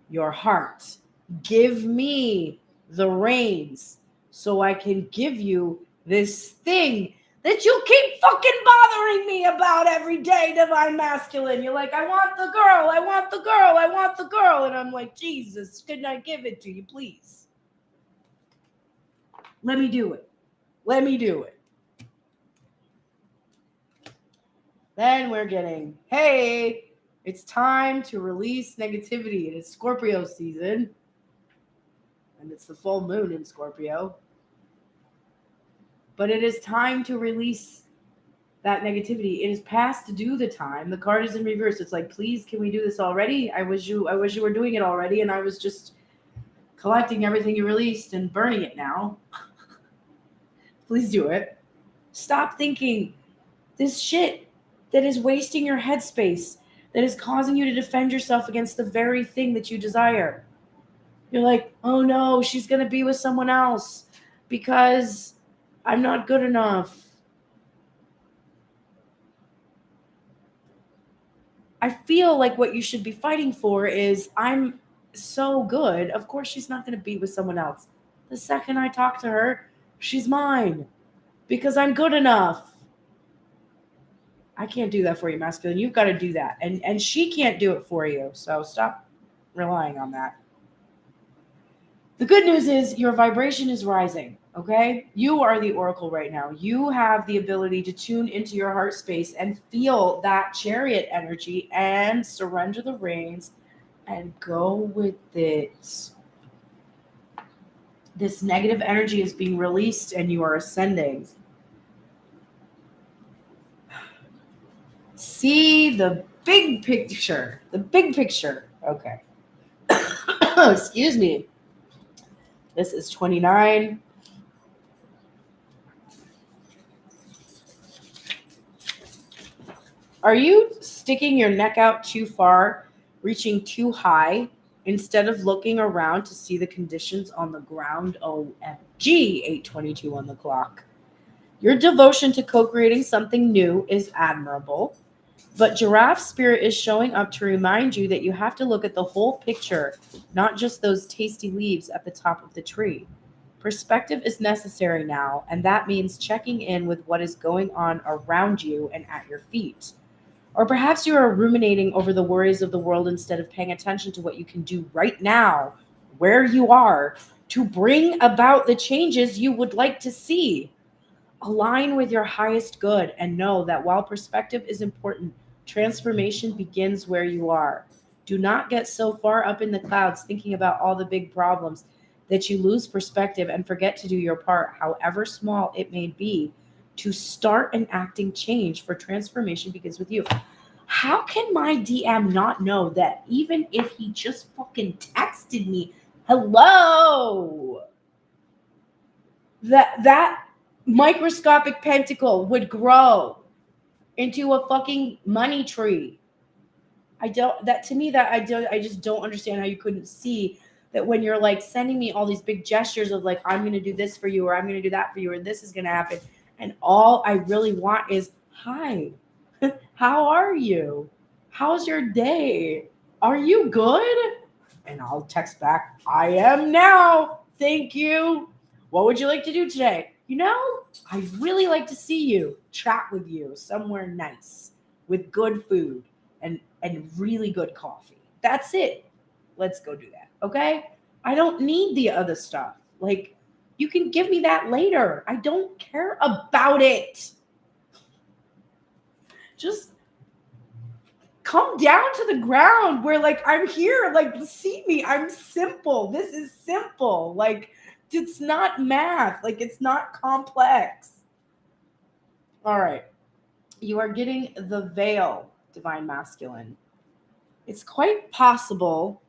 your heart. Give me the reins so I can give you this thing that you keep fucking bothering me about every day, divine masculine. You're like, I want the girl, I want the girl, I want the girl. And I'm like, Jesus, couldn't I give it to you, please? Let me do it. Let me do it. Then we're getting, hey, it's time to release negativity. It is Scorpio season. And it's the full moon in Scorpio. But it is time to release that negativity. It is past due the time. The card is in reverse. It's like, please, can we do this already? I wish you were doing it already, and I was just collecting everything you released and burning it now. Please do it. Stop thinking this shit that is wasting your headspace, that is causing you to defend yourself against the very thing that you desire. You're like, oh no, she's going to be with someone else because I'm not good enough. I feel like what you should be fighting for is, I'm so good. Of course she's not going to be with someone else. The second I talk to her, she's mine because I'm good enough. I can't do that for you, masculine. You've got to do that. And she can't do it for you. So stop relying on that. The good news is your vibration is rising, okay? You are the oracle right now. You have the ability to tune into your heart space and feel that chariot energy and surrender the reins and go with it. This negative energy is being released and you are ascending. See the big picture. The big picture. Okay. Excuse me. This is 29. Are you sticking your neck out too far, reaching too high, instead of looking around to see the conditions on the ground? OMG, 8:22 on the clock. Your devotion to co-creating something new is admirable, but Giraffe Spirit is showing up to remind you that you have to look at the whole picture, not just those tasty leaves at the top of the tree. Perspective is necessary now, and that means checking in with what is going on around you and at your feet. Or perhaps you are ruminating over the worries of the world instead of paying attention to what you can do right now, where you are, to bring about the changes you would like to see. Align with your highest good and know that while perspective is important, transformation begins where you are. Do not get so far up in the clouds thinking about all the big problems that you lose perspective and forget to do your part, however small it may be, to start enacting change, for transformation begins with you. How can my DM not know that even if he just fucking texted me Hello. That microscopic pentacle would grow into a fucking money tree. I just don't understand how you couldn't see that when you're like sending me all these big gestures of like, I'm going to do this for you, or I'm going to do that for you, or this is going to happen. And all I really want is, hi, how are you? How's your day? Are you good? And I'll text back, I am now. Thank you. What would you like to do today? You know, I'd really like to see you, chat with you somewhere nice with good food and really good coffee. That's it. Let's go do that. Okay? I don't need the other stuff. Like, you can give me that later. I don't care about it. Just come down to the ground where, like, I'm here. Like, see me. I'm simple. This is simple. Like, it's not math. Like, it's not complex. All right. You are getting the veil, Divine Masculine. It's quite possible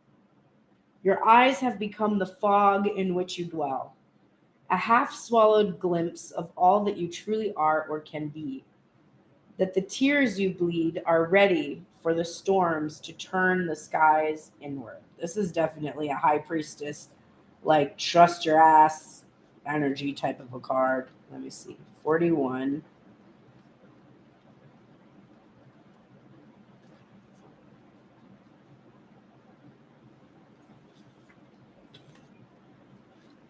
your eyes have become the fog in which you dwell, a half-swallowed glimpse of all that you truly are or can be, that the tears you bleed are ready for the storms to turn the skies inward. This is definitely a high priestess, like trust your ass energy type of a card. Let me see. 41.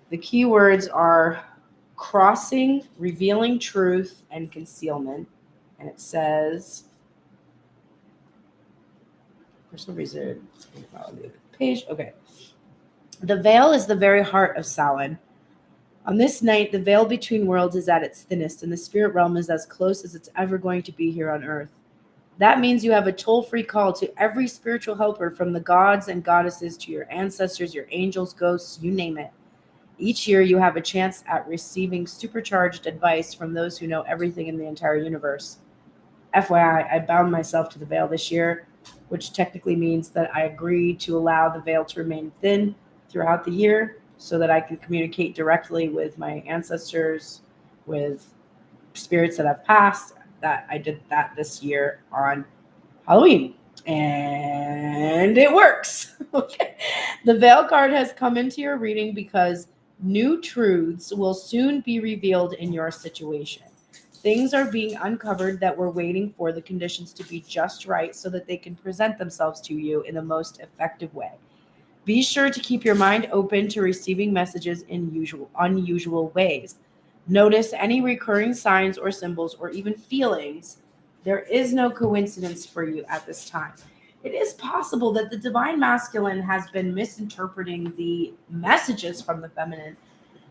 The keywords are crossing, revealing truth, and concealment. And it says, for some reason, page. Okay. The veil is the very heart of Samhain. On this night, the veil between worlds is at its thinnest, and the spirit realm is as close as it's ever going to be here on Earth. That means you have a toll-free call to every spiritual helper, from the gods and goddesses to your ancestors, your angels, ghosts, you name it. Each year, you have a chance at receiving supercharged advice from those who know everything in the entire universe. FYI, I bound myself to the veil this year, which technically means that I agreed to allow the veil to remain thin throughout the year so that I can communicate directly with my ancestors, with spirits that have passed. That I did that this year on Halloween, and it works. Okay. The veil card has come into your reading because new truths will soon be revealed in your situation. Things are being uncovered that were waiting for the conditions to be just right so that they can present themselves to you in the most effective way. Be sure to keep your mind open to receiving messages in unusual ways. Notice any recurring signs or symbols or even feelings. There is no coincidence for you at this time. It is possible that the Divine Masculine has been misinterpreting the messages from the feminine,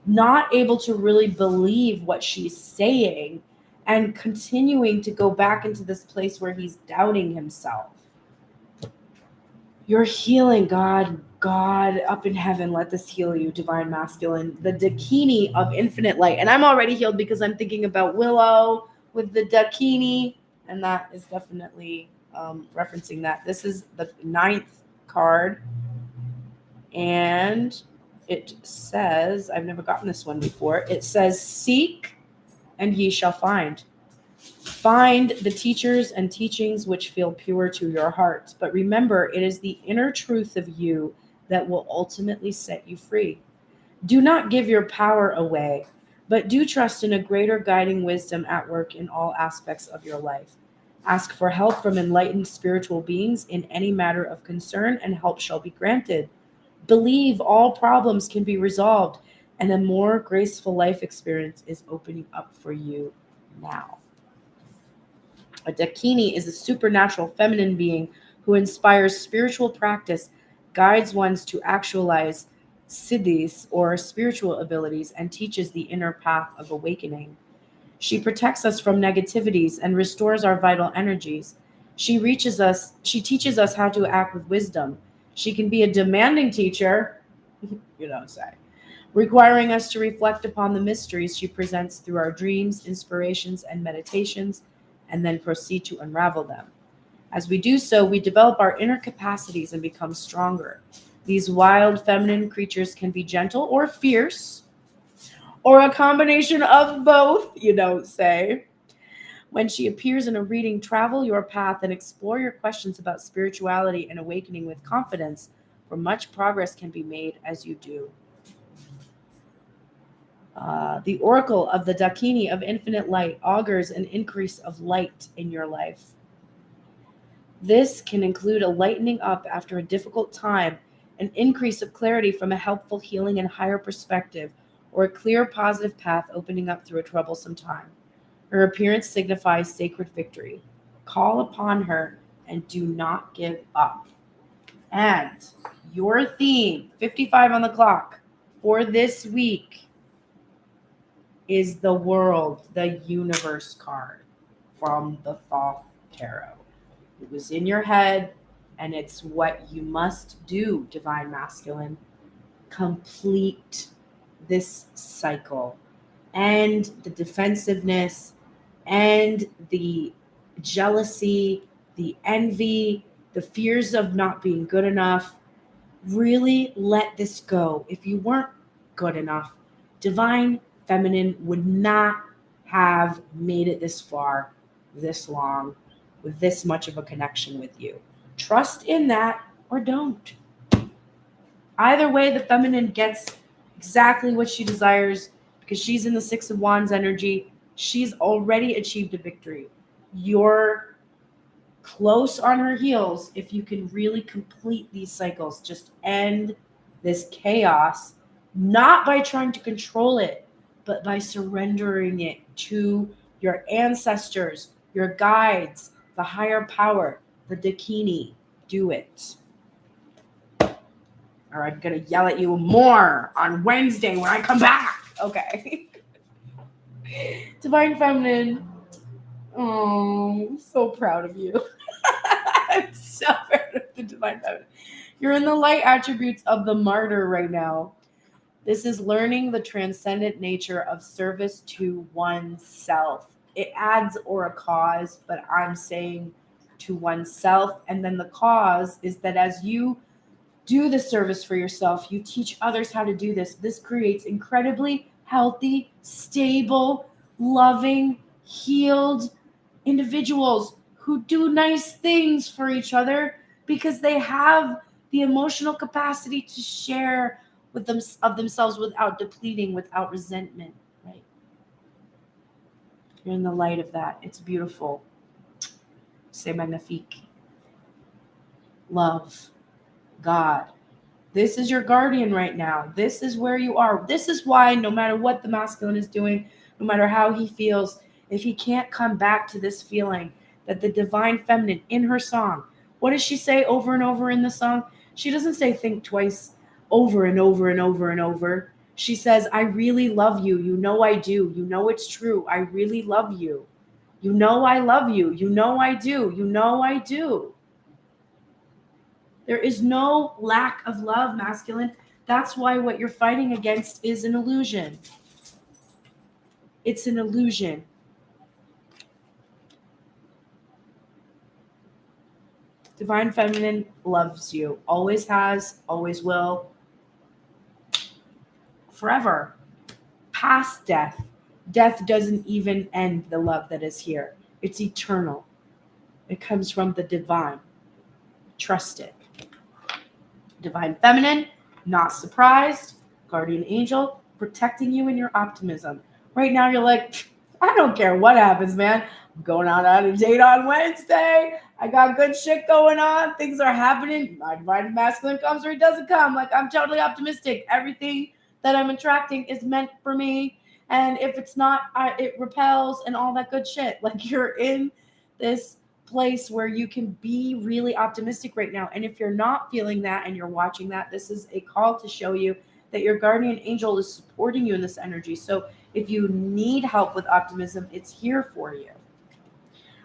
not able to really believe what she's saying, and continuing to go back into this place where he's doubting himself. You're healing, God. God up in heaven, let this heal you, Divine Masculine. The Dakini of infinite light. And I'm already healed because I'm thinking about Willow with the Dakini, and that is definitely referencing that. This is the 9th card, and it says, I've never gotten this one before. It says, seek and ye shall find. Find the teachers and teachings which feel pure to your heart. But remember, it is the inner truth of you that will ultimately set you free. Do not give your power away, but do trust in a greater guiding wisdom at work in all aspects of your life. Ask for help from enlightened spiritual beings in any matter of concern, and help shall be granted. Believe all problems can be resolved, and a more graceful life experience is opening up for you now. A Dakini is a supernatural feminine being who inspires spiritual practice, guides ones to actualize siddhis or spiritual abilities, and teaches the inner path of awakening. She protects us from negativities and restores our vital energies. She teaches us how to act with wisdom. She can be a demanding teacher, you don't say, requiring us to reflect upon the mysteries she presents through our dreams, inspirations, and meditations, and then proceed to unravel them. As we do so, we develop our inner capacities and become stronger. These wild feminine creatures can be gentle or fierce, or a combination of both, you don't say. When she appears in a reading, travel your path and explore your questions about spirituality and awakening with confidence, for much progress can be made as you do. The Oracle of the Dakini of Infinite Light augurs an increase of light in your life. This can include a lightening up after a difficult time, an increase of clarity from a helpful healing and higher perspective, or a clear positive path opening up through a troublesome time. Her appearance signifies sacred victory. Call upon her and do not give up. And your theme, 55 on the clock, for this week is the World, the Universe card from the Thoth Tarot. It was in your head, and it's what you must do, Divine Masculine. Complete this cycle. And the defensiveness, and the jealousy, the envy, the fears of not being good enough. Really let this go. If you weren't good enough, Divine Feminine would not have made it this far, this long, with this much of a connection with you. Trust in that or don't. Either way, the feminine gets exactly what she desires because she's in the Six of Wands energy. She's already achieved a victory. You're close on her heels if you can really complete these cycles. Just end this chaos, not by trying to control it, but by surrendering it to your ancestors, your guides, the higher power, the Dakini. Do it. Or I'm going to yell at you more on Wednesday when I come back. Okay. Divine Feminine. Oh, I'm so proud of you. I'm so proud of the Divine Feminine. You're in the light attributes of the martyr right now. This is learning the transcendent nature of service to oneself. It adds or a cause, but I'm saying to oneself. And then the cause is that as you do the service for yourself, you teach others how to do this. This creates incredibly healthy, stable, loving, healed individuals who do nice things for each other because they have the emotional capacity to share with them of themselves without depleting, without resentment, right? You're in the light of that. It's beautiful. C'est magnifique. Love. God. This is your guardian right now. This is where you are. This is why no matter what the masculine is doing, no matter how he feels, if he can't come back to this feeling that the Divine Feminine in her song, what does she say over and over in the song? She doesn't say think twice over and over and over and over. She says, I really love you. You know I do. You know it's true. I really love you. You know I love you. You know I do. You know I do. There is no lack of love, masculine. That's why what you're fighting against is an illusion. It's an illusion. Divine Feminine loves you. Always has, always will. Forever. Past death. Death doesn't even end the love that is here. It's eternal. It comes from the divine. Trust it. Divine Feminine, not surprised. Guardian Angel, protecting you in your optimism. Right now you're like, I don't care what happens, man. I'm going out on a date on Wednesday. I got good shit going on. Things are happening. My Divine Masculine comes or he doesn't come. Like, I'm totally optimistic. Everything that I'm attracting is meant for me. And if it's not, it repels and all that good shit. Like, you're in this place where you can be really optimistic right now. And if you're not feeling that and you're watching that, this is a call to show you that your guardian angel is supporting you in this energy. So if you need help with optimism, it's here for you.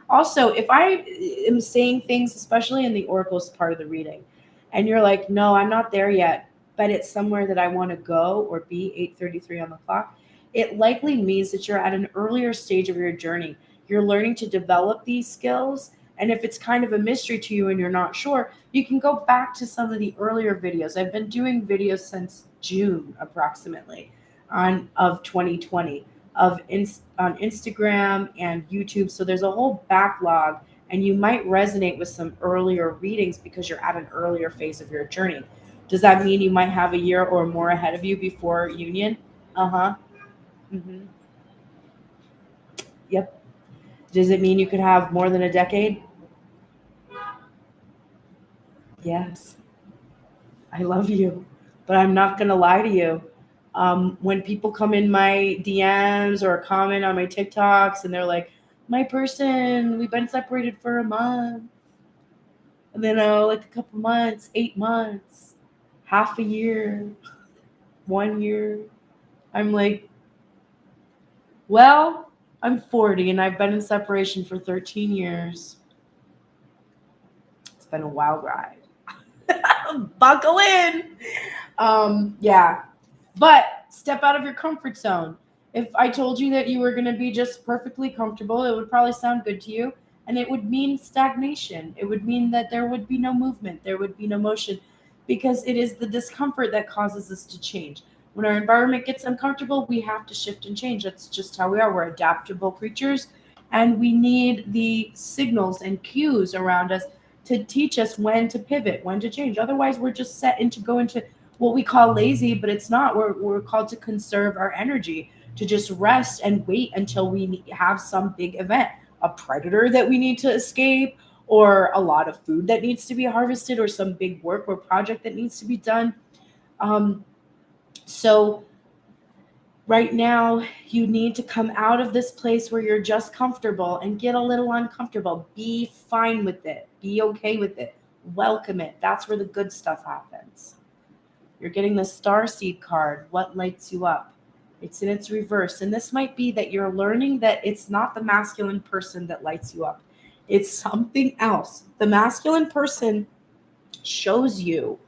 Also, if I am saying things, especially in the oracles part of the reading, and you're like, no, I'm not there yet, but it's somewhere that I want to go or be, 8:33 on the clock, it likely means that you're at an earlier stage of your journey. You're learning to develop these skills And if it's kind of a mystery to you and you're not sure, you can go back to some of the earlier videos. I've been doing videos since June approximately of 2020 on Instagram and YouTube. So there's a whole backlog, and you might resonate with some earlier readings because you're at an earlier phase of your journey. Does that mean you might have a year or more ahead of you before union? Uh-huh. Mm-hmm. Yep. Does it mean you could have more than a decade? Yes. I love you, but I'm not going to lie to you. When people come in my DMs or comment on my TikToks and they're like, my person, we've been separated for a month. And then like a couple months, 8 months, half a year, 1 year. I'm like, well, I'm 40 and I've been in separation for 13 years. It's been a wild ride. Buckle in. Yeah. But step out of your comfort zone. If I told you that you were going to be just perfectly comfortable, it would probably sound good to you. And it would mean stagnation. It would mean that there would be no movement. There would be no motion, because it is the discomfort that causes us to change. When our environment gets uncomfortable, we have to shift and change. That's just how we are. We're adaptable creatures, and we need the signals and cues around us to teach us when to pivot, when to change. Otherwise, we're just set into go into what we call lazy, but it's not. We're called to conserve our energy, to just rest and wait until we have some big event, a predator that we need to escape, or a lot of food that needs to be harvested, or some big work or project that needs to be done. So right now, you need to come out of this place where you're just comfortable and get a little uncomfortable. Be fine with it. Be okay with it. Welcome it. That's where the good stuff happens. You're getting the Starseed card. What lights you up? It's in its reverse. And this might be that you're learning that it's not the masculine person that lights you up. It's something else. The masculine person shows you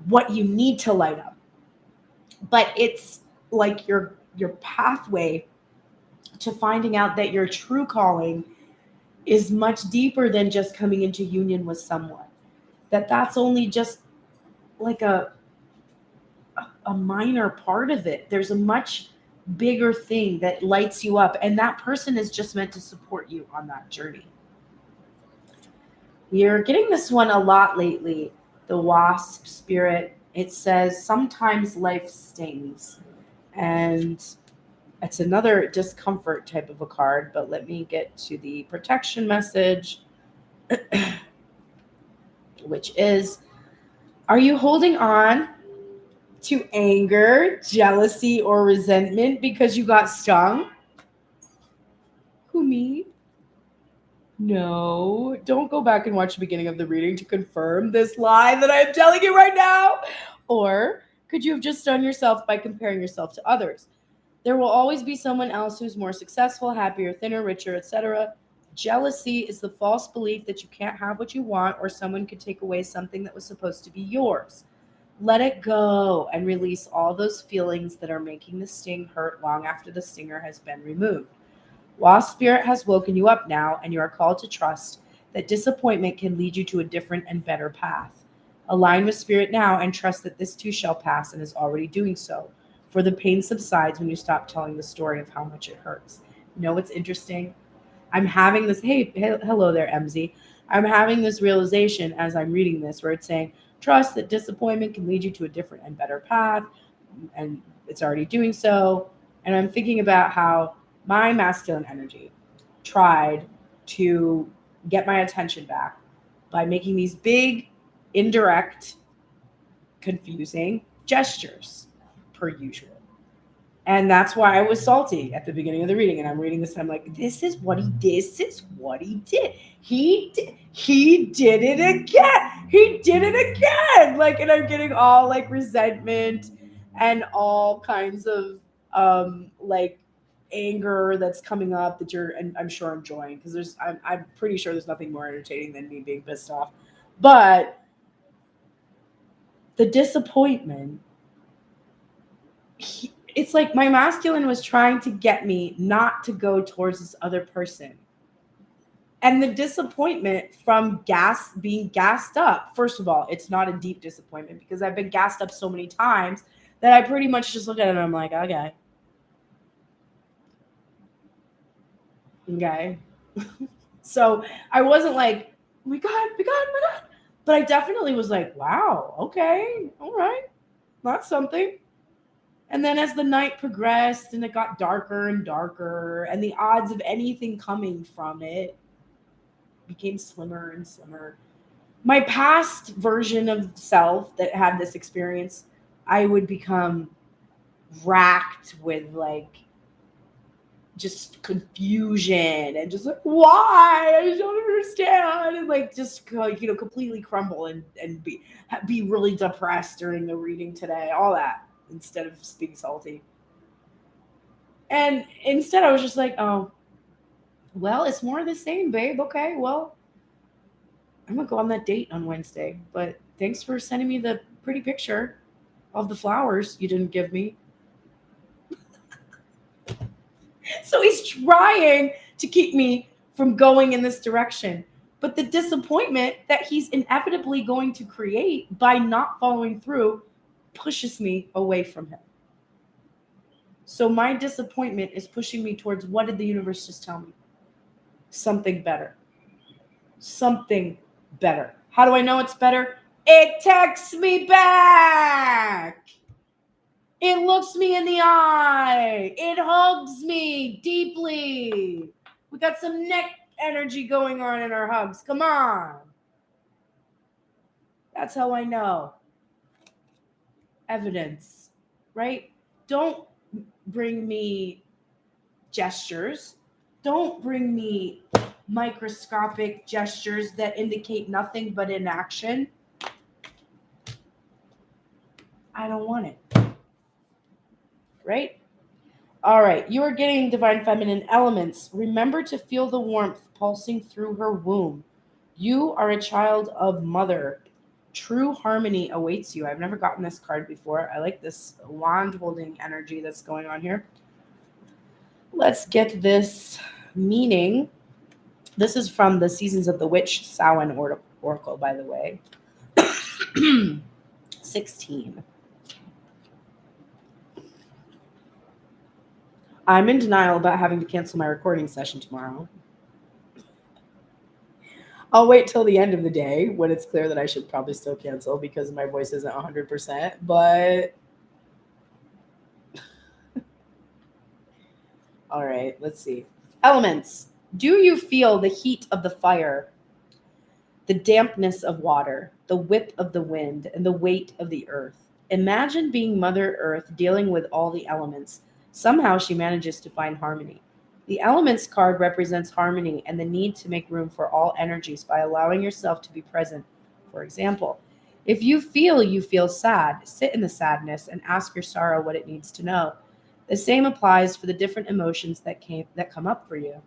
what you need to light up. But it's like your pathway to finding out that your true calling is much deeper than just coming into union with someone. That's only just like a minor part of it. There's a much bigger thing that lights you up, and that person is just meant to support you on that journey. We are getting this one a lot lately, the Wasp spirit. It says sometimes life stings, and it's another discomfort type of a card, but let me get to the protection message, which is, are you holding on to anger, jealousy, or resentment because you got stung? Who, me? No, don't go back and watch the beginning of the reading to confirm this lie that I'm telling you right now. Or could you have just done yourself by comparing yourself to others? There will always be someone else who's more successful, happier, thinner, richer, etc. Jealousy is the false belief that you can't have what you want, or someone could take away something that was supposed to be yours. Let it go and release all those feelings that are making the sting hurt long after the stinger has been removed. Wasp Spirit has woken you up now, and you are called to trust that disappointment can lead you to a different and better path. Align with Spirit now and trust that this too shall pass, and is already doing so. For the pain subsides when you stop telling the story of how much it hurts. You know what's interesting? I'm having this, hello there, MZ. I'm having this realization as I'm reading this, where it's saying, trust that disappointment can lead you to a different and better path, and it's already doing so. And I'm thinking about how my masculine energy tried to get my attention back by making these big, indirect, confusing gestures, per usual. And that's why I was salty at the beginning of the reading. And I'm reading this and I'm like, this is what he did. He did it again. He did it again. Like, and I'm getting all like resentment and all kinds of like anger that's coming up that and I'm sure enjoying, because I'm pretty sure there's nothing more entertaining than me being pissed off. But the disappointment, it's like my masculine was trying to get me not to go towards this other person. And the disappointment from being gassed up. First of all, it's not a deep disappointment because I've been gassed up so many times that I pretty much just look at it and I'm like, okay. Okay. So I wasn't like, oh my God, oh my God, oh my God. But I definitely was like, wow, okay, all right, that's something. And then as the night progressed and it got darker and darker, and the odds of anything coming from it became slimmer and slimmer. My past version of self that had this experience, I would become racked with like just confusion and just like, why? I don't understand. And like just like, completely crumble and be really depressed during the reading today, all that, instead of being salty. And instead I was just like, oh, well, it's more of the same, babe. Okay, well, I'm gonna go on that date on Wednesday. But thanks for sending me the pretty picture of the flowers you didn't give me. So he's trying to keep me from going in this direction. But the disappointment that he's inevitably going to create by not following through pushes me away from him. So my disappointment is pushing me towards, what did the universe just tell me? Something better. Something better. How do I know it's better? It texts me back. It looks me in the eye. It hugs me deeply. We got some neck energy going on in our hugs. Come on. That's how I know. Evidence, right? Don't bring me gestures. Don't bring me microscopic gestures that indicate nothing but inaction. I don't want it. Right? All right. You are getting divine feminine elements. Remember to feel the warmth pulsing through her womb. You are a child of mother. True harmony awaits you. I've never gotten this card before. I like this wand holding energy that's going on here. Let's get this meaning. This is from the Seasons of the Witch Samhain Oracle, by the way. 16. I'm in denial about having to cancel my recording session tomorrow. I'll wait till the end of the day when it's clear that I should probably still cancel because my voice isn't 100%. But all right, let's see. Elements. Do you feel the heat of the fire, the dampness of water, the whip of the wind, and the weight of the earth? Imagine being Mother Earth dealing with all the elements. Somehow she manages to find harmony. The Elements card represents harmony and the need to make room for all energies by allowing yourself to be present. For example, if you feel sad, sit in the sadness and ask your sorrow what it needs to know. The same applies for the different emotions that come up for you.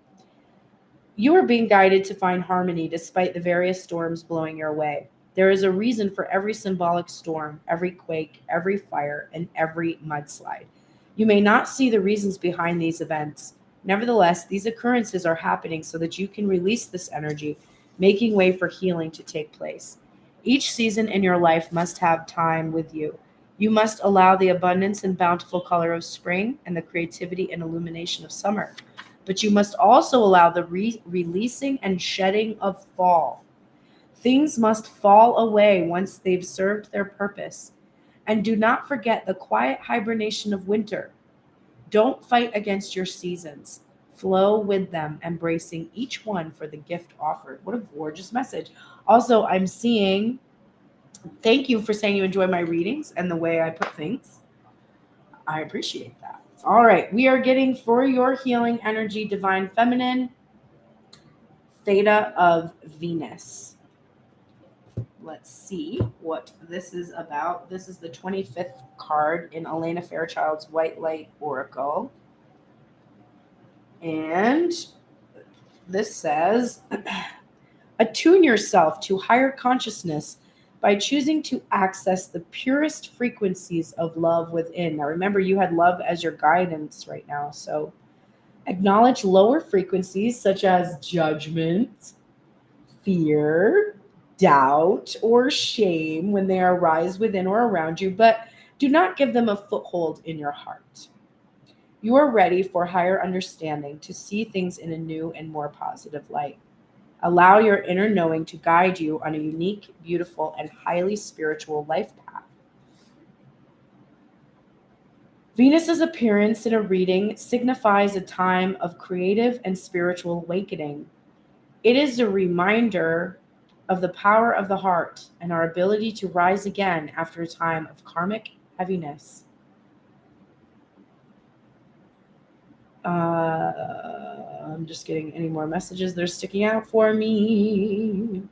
You are being guided to find harmony despite the various storms blowing your way. There is a reason for every symbolic storm, every quake, every fire, and every mudslide. You may not see the reasons behind these events. Nevertheless, these occurrences are happening so that you can release this energy, making way for healing to take place. Each season in your life must have time with you. You must allow the abundance and bountiful color of spring and the creativity and illumination of summer. But you must also allow the releasing and shedding of fall. Things must fall away once they've served their purpose. And do not forget the quiet hibernation of winter. Don't fight against your seasons. Flow with them, embracing each one for the gift offered. What a gorgeous message. Also, I'm seeing, thank you for saying you enjoy my readings and the way I put things. I appreciate that. All right, we are getting for your healing energy, divine feminine, Theta of Venus. Let's see what this is about. This is the 25th card in Elena Fairchild's White Light Oracle. And this says, attune yourself to higher consciousness by choosing to access the purest frequencies of love within. Now, remember, you had love as your guidance right now. So Acknowledge lower frequencies such as judgment, fear, doubt, or shame when they arise within or around you, but do not give them a foothold in your heart. You are ready for higher understanding to see things in a new and more positive light. Allow your inner knowing to guide you on a unique, beautiful, and highly spiritual life path. Venus's appearance in a reading signifies a time of creative and spiritual awakening. It is a reminder of the power of the heart and our ability to rise again after a time of karmic heaviness. I'm just getting any more messages that are sticking out for me.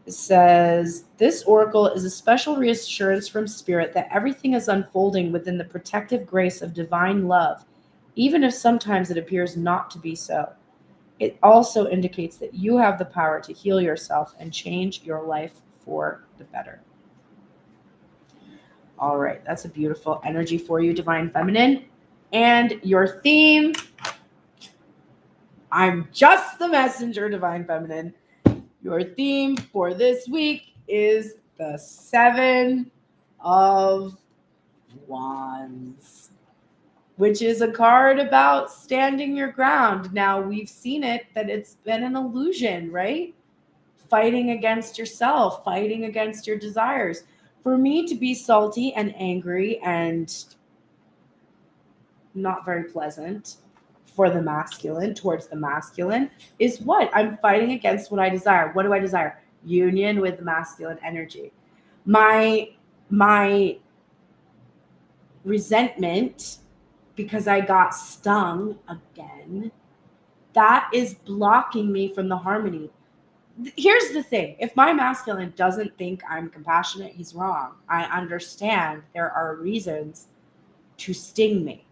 It says, this oracle is a special reassurance from Spirit that everything is unfolding within the protective grace of divine love, even if sometimes it appears not to be so. It also indicates that you have the power to heal yourself and change your life for the better. All right, that's a beautiful energy for you, Divine Feminine. And your theme, I'm just the messenger, Divine Feminine. Your theme for this week is the Seven of Wands, which is a card about standing your ground. Now, we've seen it, that it's been an illusion, right? Fighting against yourself, fighting against your desires. For me to be salty and angry and not very pleasant for the masculine, towards the masculine, is what? I'm fighting against what I desire. What do I desire? Union with masculine energy. My resentment, because I got stung again, that is blocking me from the harmony. Here's the thing. If my masculine doesn't think I'm compassionate, he's wrong. I understand there are reasons to sting me.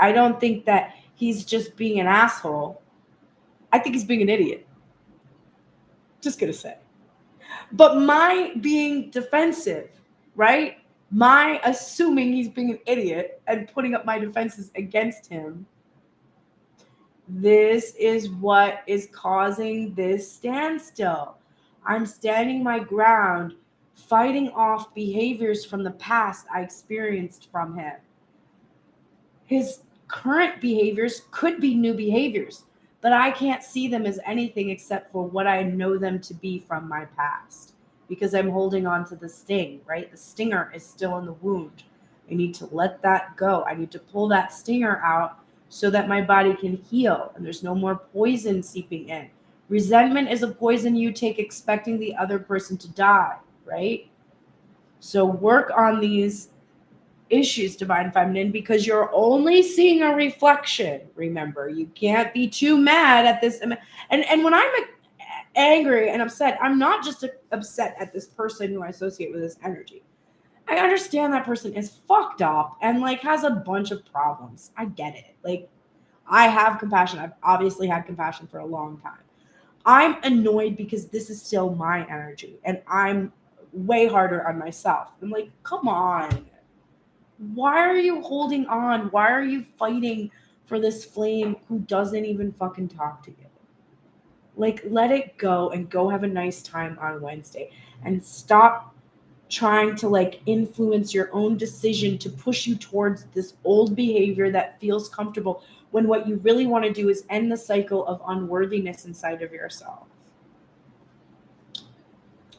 I don't think that he's just being an asshole. I think he's being an idiot. Just gonna say. But my being defensive, right? My assuming he's being an idiot and putting up my defenses against him, this is what is causing this standstill. I'm standing my ground, fighting off behaviors from the past I experienced from him. His current behaviors could be new behaviors, but I can't see them as anything except for what I know them to be from my past, because I'm holding on to the sting, right? The stinger is still in the wound. I need to let that go. I need to pull that stinger out so that my body can heal and there's no more poison seeping in. Resentment is a poison you take expecting the other person to die, right? So work on these issues, Divine Feminine, because you're only seeing a reflection. Remember, you can't be too mad at this. And when I'm angry and upset, I'm not just upset at this person who I associate with this energy. I understand that person is fucked up and like has a bunch of problems. I get it. Like, I have compassion. I've obviously had compassion for a long time. I'm annoyed because this is still my energy and I'm way harder on myself. I'm like, come on. Why are you holding on? Why are you fighting for this flame who doesn't even fucking talk to you? Like, let it go and go have a nice time on Wednesday and stop trying to like influence your own decision to push you towards this old behavior that feels comfortable, when what you really want to do is end the cycle of unworthiness inside of yourself.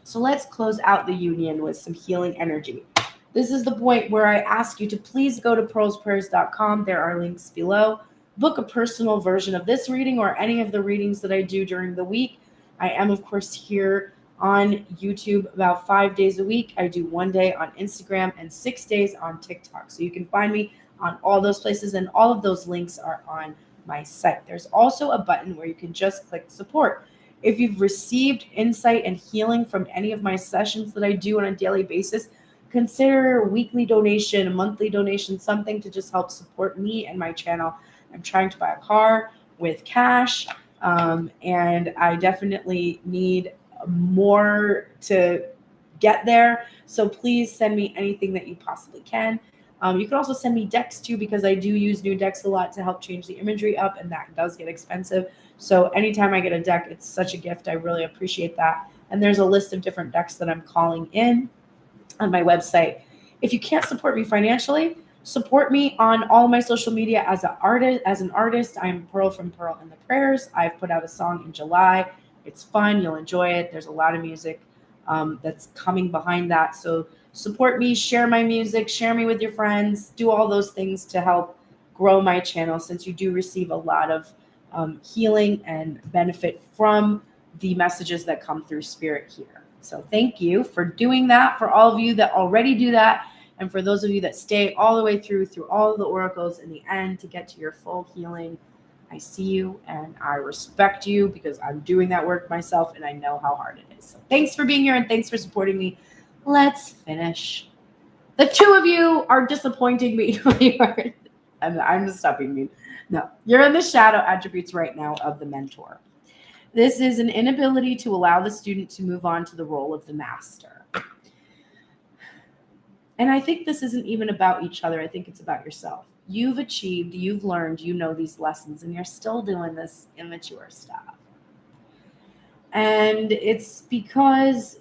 So let's close out the union with some healing energy. This is the point where I ask you to please go to pearlsprayers.com. There are links below. Book a personal version of this reading or any of the readings that I do during the week. I am, of course, here on YouTube about 5 days a week. I do 1 day on Instagram and 6 days on TikTok. So you can find me on all those places, and all of those links are on my site. There's also a button where you can just click support. If you've received insight and healing from any of my sessions that I do on a daily basis, consider a weekly donation, a monthly donation, something to just help support me and my channel. I'm trying to buy a car with cash, and I definitely need more to get there. So please send me anything that you possibly can. You can also send me decks too, because I do use new decks a lot to help change the imagery up, and that does get expensive. So anytime I get a deck, it's such a gift. I really appreciate that. And there's a list of different decks that I'm calling in on my website. If you can't support me financially, support me on all my social media as an artist. I'm Pearl from Pearl and the Prayers. I've put out a song in July. It's fun. You'll enjoy it. There's a lot of music that's coming behind that. So support me, share my music, share me with your friends, do all those things to help grow my channel, since you do receive a lot of healing and benefit from the messages that come through spirit here. So thank you for doing that, for all of you that already do that, and for those of you that stay all the way through all of the oracles in the end to get to your full healing. I see you and I respect you, because I'm doing that work myself and I know how hard it is. So thanks for being here and thanks for supporting me. Let's finish. The two of you are disappointing me. I'm just stopping me. No, you're in the shadow attributes right now of the mentor. This is an inability to allow the student to move on to the role of the master. And I think this isn't even about each other. I think it's about yourself. You've achieved, you've learned, you know these lessons, and you're still doing this immature stuff. And it's because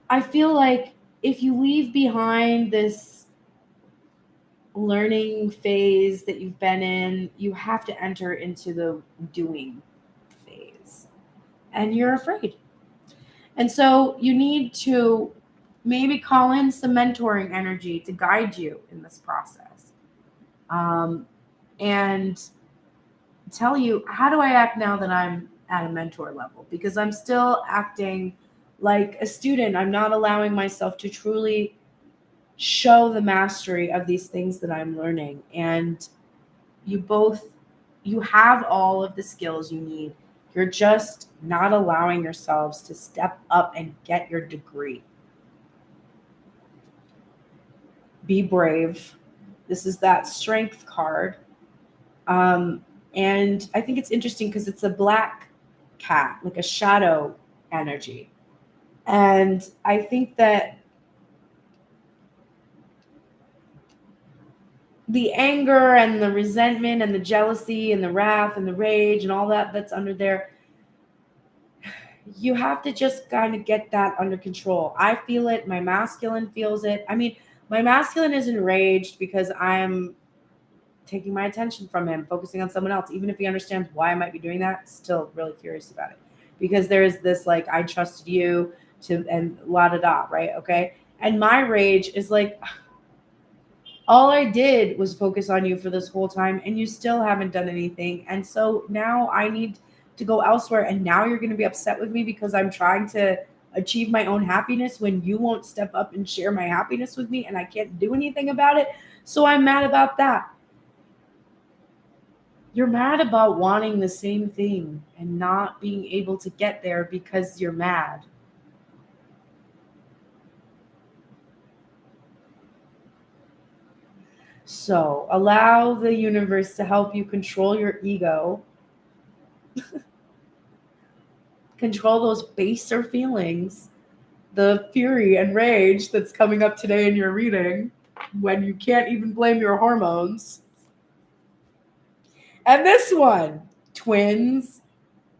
I feel like if you leave behind this learning phase that you've been in, you have to enter into the doing phase. And you're afraid. And so you need to maybe call in some mentoring energy to guide you in this process. And tell you, how do I act now that I'm at a mentor level? Because I'm still acting like a student. I'm not allowing myself to truly show the mastery of these things that I'm learning. And you have all of the skills you need. You're just not allowing yourselves to step up and get your degree. Be brave. This is that strength card. And I think it's interesting because it's a black cat, like a shadow energy. And I think that the anger and the resentment and the jealousy and the wrath and the rage and all that that's under there, you have to just kind of get that under control. I feel it. My masculine feels it. I mean, my masculine is enraged because I'm taking my attention from him, focusing on someone else. Even if he understands why I might be doing that, still really curious about it. Because there is this, like, I trusted you to, and la-da-da, right? Okay? And my rage is like, all I did was focus on you for this whole time, and you still haven't done anything. And so now I need to go elsewhere, and now you're going to be upset with me because I'm trying to achieve my own happiness when you won't step up and share my happiness with me, and I can't do anything about it. So I'm mad about that. You're mad about wanting the same thing and not being able to get there because you're mad. So allow the universe to help you control your ego. Control those baser feelings, the fury and rage that's coming up today in your reading when you can't even blame your hormones. And this one, twins,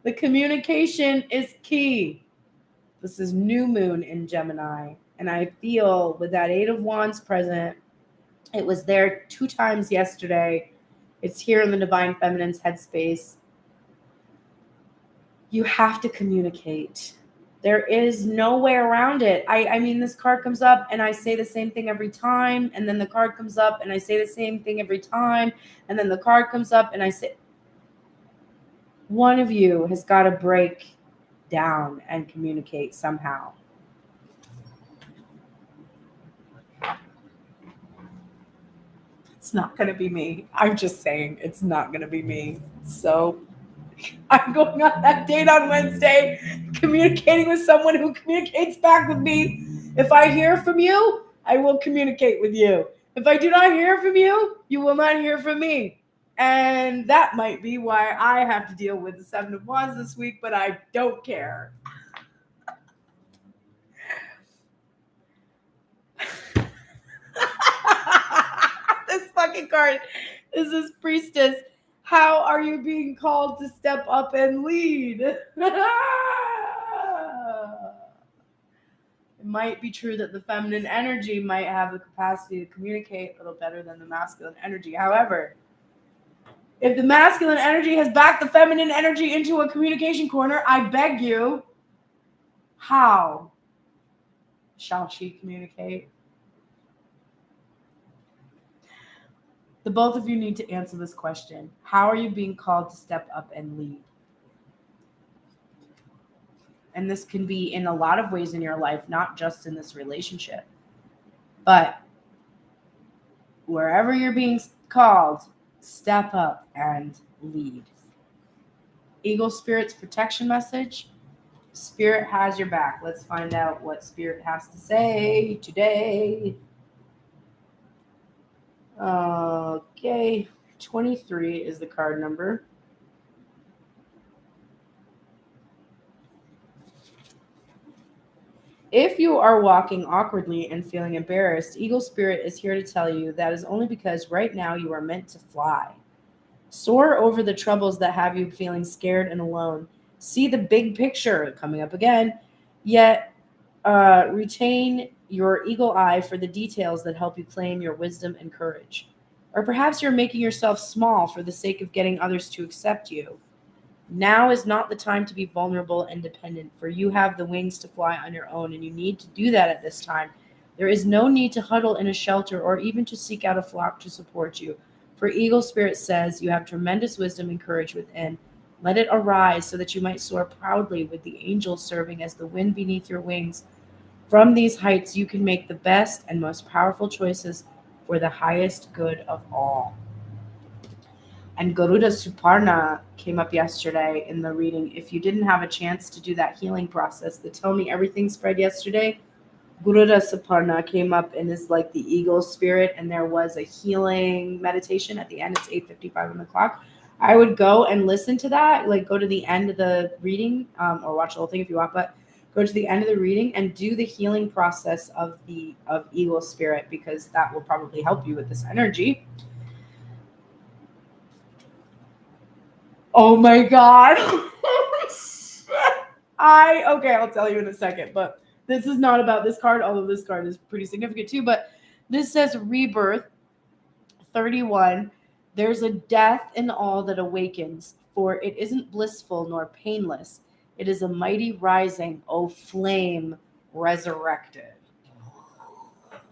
the communication is key. This is new moon in Gemini. And I feel with that 8 of Wands present, it was there 2 times yesterday. It's here in the Divine Feminine's headspace. You have to communicate. There is no way around it. I mean, this card comes up and I say the same thing every time. And then the card comes up and I say the same thing every time. And then the card comes up and I say, one of you has got to break down and communicate somehow. It's not going to be me. I'm just saying it's not going to be me. So I'm going on that date on Wednesday, communicating with someone who communicates back with me. If I hear from you, I will communicate with you. If I do not hear from you, you will not hear from me. And that might be why I have to deal with the 7 of Wands this week, but I don't care. fucking card is this priestess. How are you being called to step up and lead? It might be true that the feminine energy might have the capacity to communicate a little better than the masculine energy. However, if the masculine energy has backed the feminine energy into a communication corner, I beg you, how shall she communicate? The both of you need to answer this question. How are you being called to step up and lead? And this can be in a lot of ways in your life, not just in this relationship. But wherever you're being called, step up and lead. Eagle Spirit's protection message. Spirit has your back. Let's find out what Spirit has to say today. Okay, 23 is the card number. If you are walking awkwardly and feeling embarrassed, Eagle Spirit is here to tell you that is only because right now you are meant to fly. Soar over the troubles that have you feeling scared and alone. See the big picture coming up again, yet retain your eagle eye for the details that help you claim your wisdom and courage. Or perhaps you're making yourself small for the sake of getting others to accept you. Now is not the time to be vulnerable and dependent, for you have the wings to fly on your own, and you need to do that at this time. There is no need to huddle in a shelter or even to seek out a flock to support you. For Eagle Spirit says you have tremendous wisdom and courage within. Let it arise so that you might soar proudly with the angels serving as the wind beneath your wings. From these heights, you can make the best and most powerful choices for the highest good of all. And Garuda Suparna came up yesterday in the reading. If you didn't have a chance to do that healing process, the Tell Me Everything spread yesterday, Garuda Suparna came up and is like the eagle spirit, and there was a healing meditation at the end. It's 8:55 on the clock. I would go and listen to that, like go to the end of the reading, or watch the whole thing if you want, but go to the end of the reading and do the healing process of eagle spirit, because that will probably help you with this energy. Oh my God. I'll tell you in a second, but this is not about this card, although this card is pretty significant too. But this says rebirth 31. There's a death in all that awakens, for it isn't blissful nor painless. It is a mighty rising, O flame resurrected.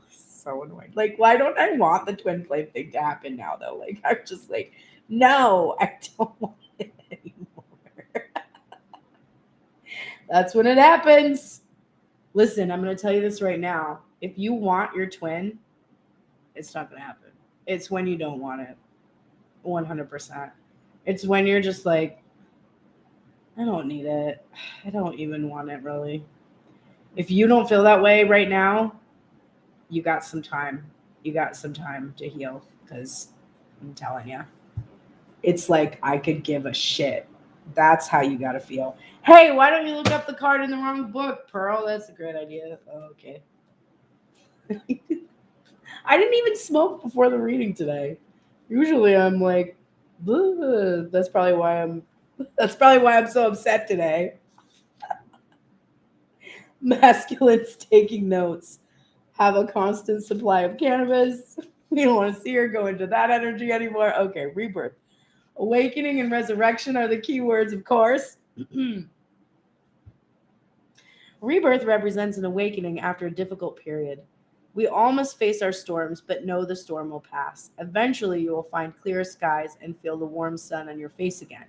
So annoying. Like, why don't I want the twin flame thing to happen now, though? Like, I'm just like, no, I don't want it anymore. That's when it happens. Listen, I'm going to tell you this right now. If you want your twin, it's not going to happen. It's when you don't want it. 100%. It's when you're just like, I don't need it. I don't even want it, really. If you don't feel that way right now, you got some time. You got some time to heal, because I'm telling you, it's like I could give a shit. That's how you got to feel. Hey, why don't you look up the card in the wrong book, Pearl? That's a great idea. Oh, okay. I didn't even smoke before the reading today. Usually I'm like, bleh. That's probably why I'm so upset today. Masculines taking notes. Have a constant supply of cannabis. We don't want to see her go into that energy anymore. Okay, rebirth. Awakening and resurrection are the key words, of course. Rebirth represents an awakening after a difficult period. We all must face our storms, but know the storm will pass. Eventually, you will find clear skies and feel the warm sun on your face again.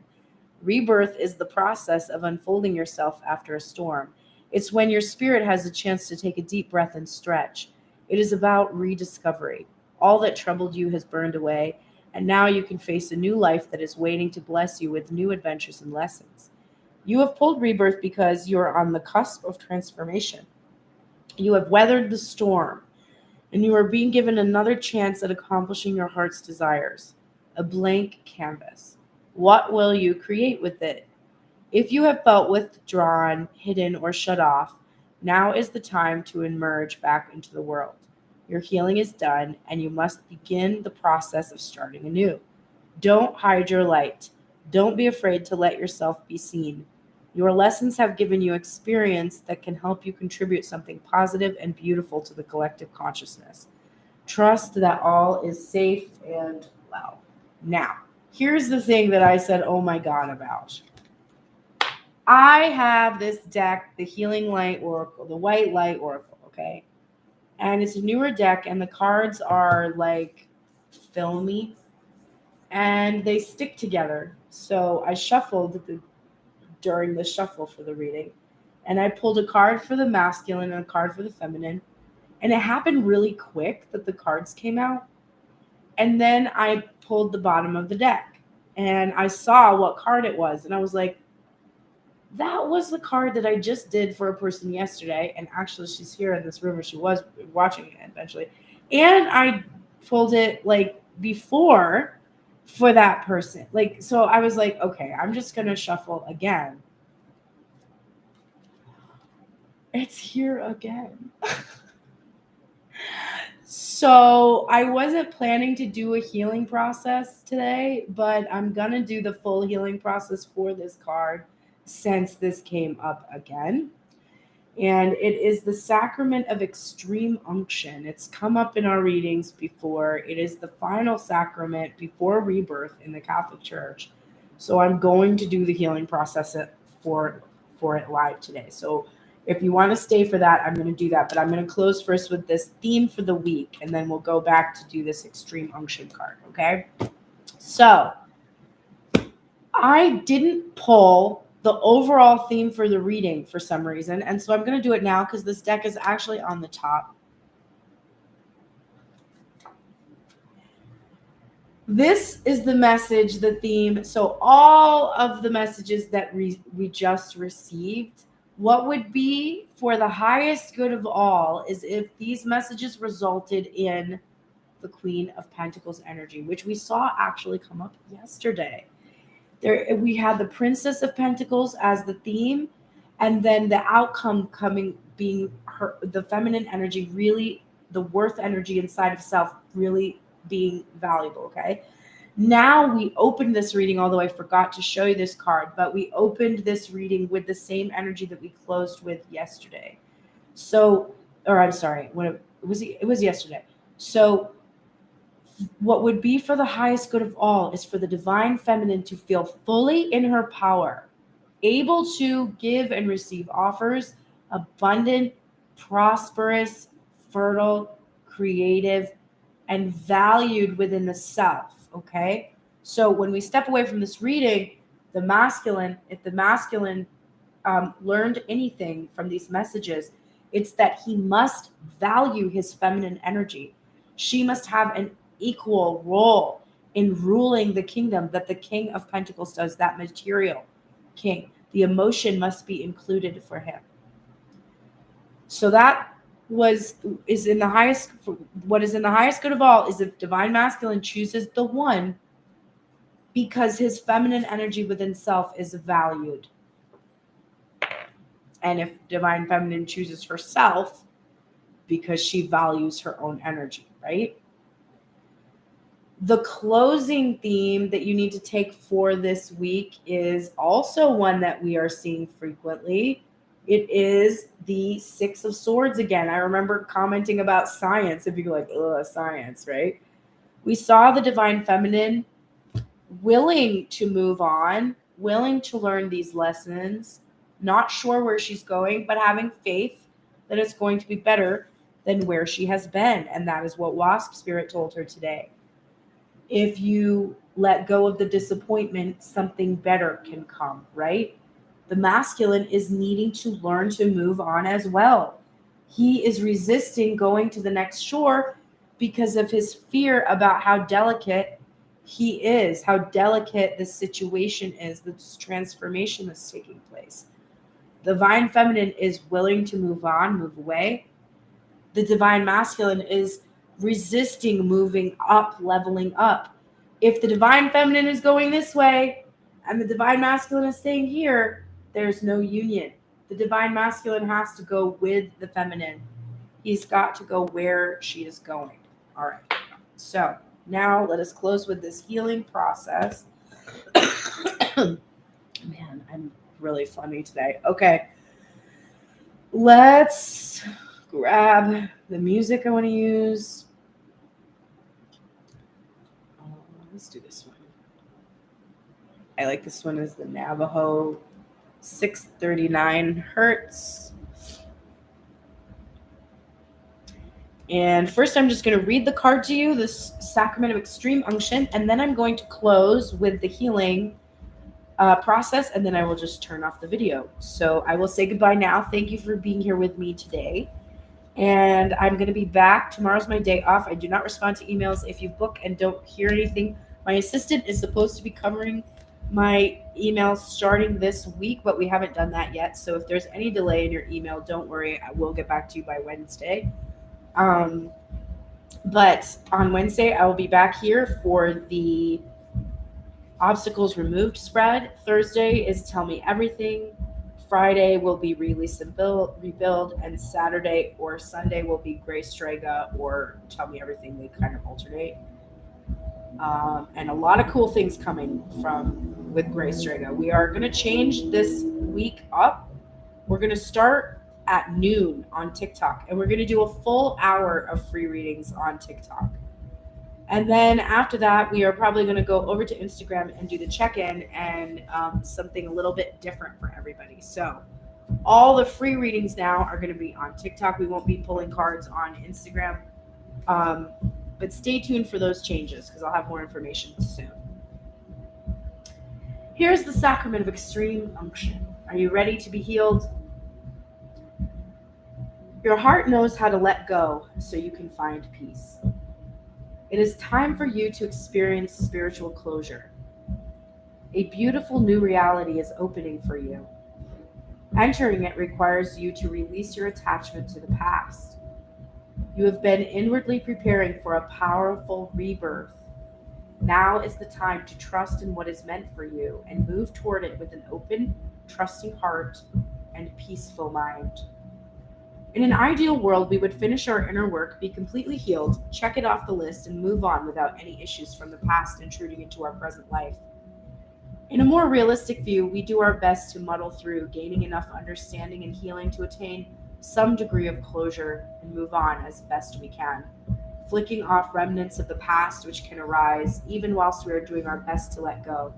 Rebirth is the process of unfolding yourself after a storm. It's when your spirit has a chance to take a deep breath and stretch. It is about rediscovery. All that troubled you has burned away, and now you can face a new life that is waiting to bless you with new adventures and lessons. You have pulled rebirth because you are on the cusp of transformation. You have weathered the storm, and you are being given another chance at accomplishing your heart's desires. A blank canvas. What will you create with it? If you have felt withdrawn, hidden, or shut off, now is the time to emerge back into the world. Your healing is done, and you must begin the process of starting anew. Don't hide your light. Don't be afraid to let yourself be seen. Your lessons have given you experience that can help you contribute something positive and beautiful to the collective consciousness. Trust that all is safe and well. Now, here's the thing that I said, oh my God, about. I have this deck, the Healing Light Oracle, the White Light Oracle, okay? And it's a newer deck, and the cards are like filmy, and they stick together. So I shuffled during the shuffle for the reading, and I pulled a card for the masculine and a card for the feminine. And it happened really quick that the cards came out. And then I pulled the bottom of the deck, and I saw what card it was. And I was like, that was the card that I just did for a person yesterday. And actually, she's here in this room, or she was watching it eventually. And I pulled it like before for that person. Like, so I was like, okay, I'm just going to shuffle again. It's here again. So I wasn't planning to do a healing process today, but I'm going to do the full healing process for this card since this came up again. And it is the sacrament of extreme unction. It's come up in our readings before. It is the final sacrament before rebirth in the Catholic Church. So I'm going to do the healing process for it live today. So if you want to stay for that, I'm going to do that. But I'm going to close first with this theme for the week, and then we'll go back to do this extreme unction card, okay? So I didn't pull the overall theme for the reading for some reason, and so I'm going to do it now because this deck is actually on the top. This is the message, the theme. So all of the messages that we just received, what would be for the highest good of all is if these messages resulted in the Queen of Pentacles energy, which we saw actually come up yesterday. There, we had the Princess of Pentacles as the theme, and then the outcome being her, the feminine energy, really the worth energy inside of self really being valuable, okay? Now we opened this reading, although I forgot to show you this card, but we opened this reading with the same energy that we closed with yesterday. So, or I'm sorry, it was yesterday. So what would be for the highest good of all is for the divine feminine to feel fully in her power, able to give and receive offers, abundant, prosperous, fertile, creative, and valued within the self. Okay, so when we step away from this reading, the masculine, if the masculine learned anything from these messages, it's that he must value his feminine energy. She must have an equal role in ruling the kingdom that the King of Pentacles does, that material king. The emotion must be included for him. So that is in the highest, what is in the highest good of all is if divine masculine chooses the one because his feminine energy within self is valued. And if divine feminine chooses herself because she values her own energy, right? The closing theme that you need to take for this week is also one that we are seeing frequently. It is the Six of Swords again. I remember commenting about science, and people are like, ugh, science, right? We saw the divine feminine willing to move on, willing to learn these lessons, not sure where she's going, but having faith that it's going to be better than where she has been. And that is what Wasp Spirit told her today. If you let go of the disappointment, something better can come, right? The masculine is needing to learn to move on as well. He is resisting going to the next shore because of his fear about how delicate he is, how delicate this situation is, this transformation that's taking place. The divine feminine is willing to move on, move away. The divine masculine is resisting moving up, leveling up. If the divine feminine is going this way and the divine masculine is staying here, there's no union. The divine masculine has to go with the feminine. He's got to go where she is going. All right. So now let us close with this healing process. Man, I'm really funny today. Okay. Let's grab the music I want to use. Let's do this one. I like this one is the Navajo 639 hertz. And first I'm just going to read the card to you, this Sacrament of Extreme Unction, and then I'm going to close with the healing process, and then I will just turn off the video. So I will say goodbye now. Thank you for being here with me today. And I'm going to be back. Tomorrow's my day off. I do not respond to emails. If you book and don't hear anything, my assistant is supposed to be covering my emails starting this week, but we haven't done that yet. So if there's any delay in your email, don't worry. I will get back to you by Wednesday. But on Wednesday, I will be back here for the Obstacles Removed spread. Thursday is Tell Me Everything. Friday will be Release and Rebuild, and Saturday or Sunday will be Grace Strega or Tell Me Everything. They kind of alternate. And a lot of cool things coming with Grace Strega. We are going to change this week up. We're going to start at noon on TikTok, and we're going to do a full hour of free readings on TikTok. And then after that, we are probably going to go over to Instagram and do the check-in and something a little bit different for everybody. So all the free readings now are going to be on TikTok. We won't be pulling cards on Instagram. But stay tuned for those changes because I'll have more information soon. Here's the Sacrament of Extreme Unction. Are you ready to be healed? Your heart knows how to let go so you can find peace. It is time for you to experience spiritual closure. A beautiful new reality is opening for you. Entering it requires you to release your attachment to the past. You have been inwardly preparing for a powerful rebirth. Now is the time to trust in what is meant for you and move toward it with an open, trusting heart and peaceful mind. In an ideal world, we would finish our inner work, be completely healed, check it off the list, and move on without any issues from the past intruding into our present life. In a more realistic view, we do our best to muddle through, gaining enough understanding and healing to attain some degree of closure and move on as best we can, flicking off remnants of the past which can arise even whilst we are doing our best to let go.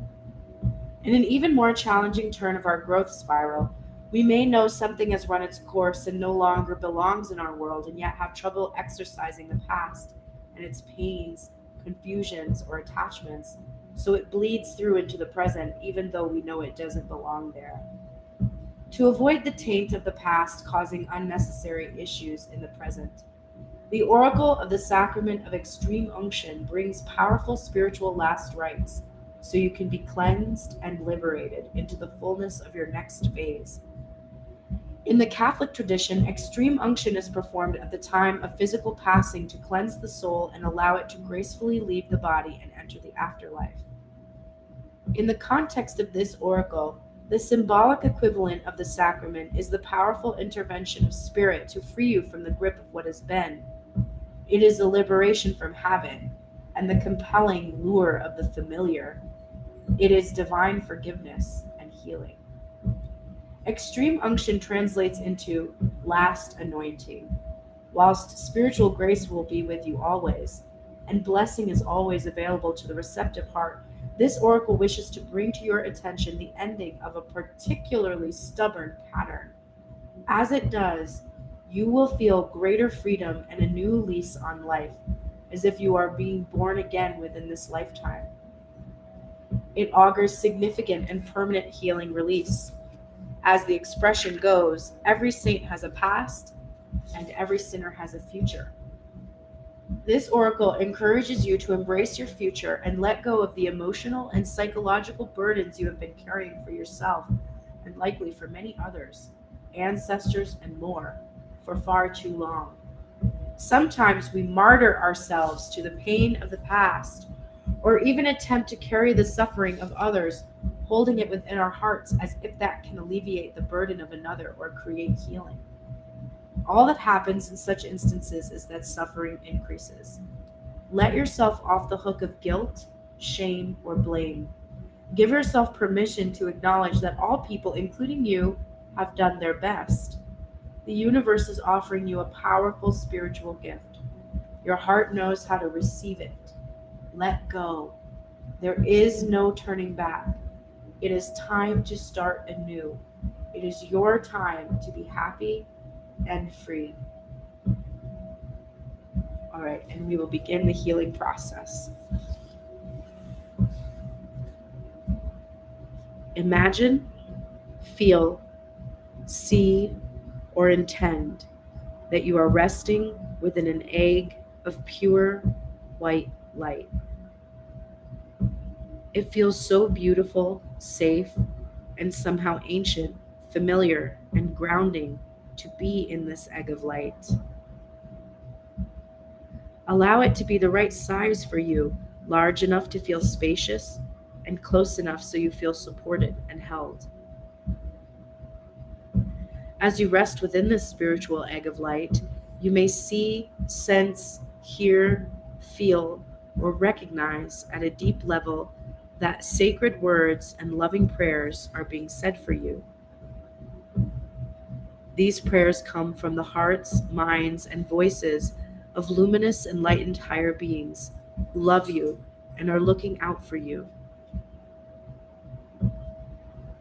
In an even more challenging turn of our growth spiral, we may know something has run its course and no longer belongs in our world, and yet have trouble exercising the past and its pains, confusions, or attachments, so it bleeds through into the present even though we know it doesn't belong there. To avoid the taint of the past causing unnecessary issues in the present, the Oracle of the Sacrament of Extreme Unction brings powerful spiritual last rites so you can be cleansed and liberated into the fullness of your next phase. In the Catholic tradition, extreme unction is performed at the time of physical passing to cleanse the soul and allow it to gracefully leave the body and enter the afterlife. In the context of this oracle, the symbolic equivalent of the sacrament is the powerful intervention of spirit to free you from the grip of what has been. It is a liberation from habit and the compelling lure of the familiar. It is divine forgiveness and healing. Extreme unction translates into last anointing. Whilst spiritual grace will be with you always, and blessing is always available to the receptive heart, this oracle wishes to bring to your attention the ending of a particularly stubborn pattern. As it does, you will feel greater freedom and a new lease on life, as if you are being born again within this lifetime. It augurs significant and permanent healing release. As the expression goes, every saint has a past, and every sinner has a future. This oracle encourages you to embrace your future and let go of the emotional and psychological burdens you have been carrying for yourself, and likely for many others, ancestors, and more, for far too long. Sometimes we martyr ourselves to the pain of the past, or even attempt to carry the suffering of others, holding it within our hearts as if that can alleviate the burden of another or create healing. All that happens in such instances is that suffering increases. Let yourself off the hook of guilt, shame, or blame. Give yourself permission to acknowledge that all people, including you, have done their best. The universe is offering you a powerful spiritual gift. Your heart knows how to receive it. Let go. There is no turning back. It is time to start anew. It is your time to be happy and free. All right, and we will begin the healing process. Imagine, feel, see, or intend that you are resting within an egg of pure white light. It feels so beautiful, safe, and somehow ancient, familiar, and grounding to be in this egg of light. Allow it to be the right size for you, large enough to feel spacious, and close enough so you feel supported and held. As you rest within this spiritual egg of light, you may see, sense, hear, feel, or recognize at a deep level that sacred words and loving prayers are being said for you. These prayers come from the hearts, minds, and voices of luminous, enlightened higher beings who love you and are looking out for you.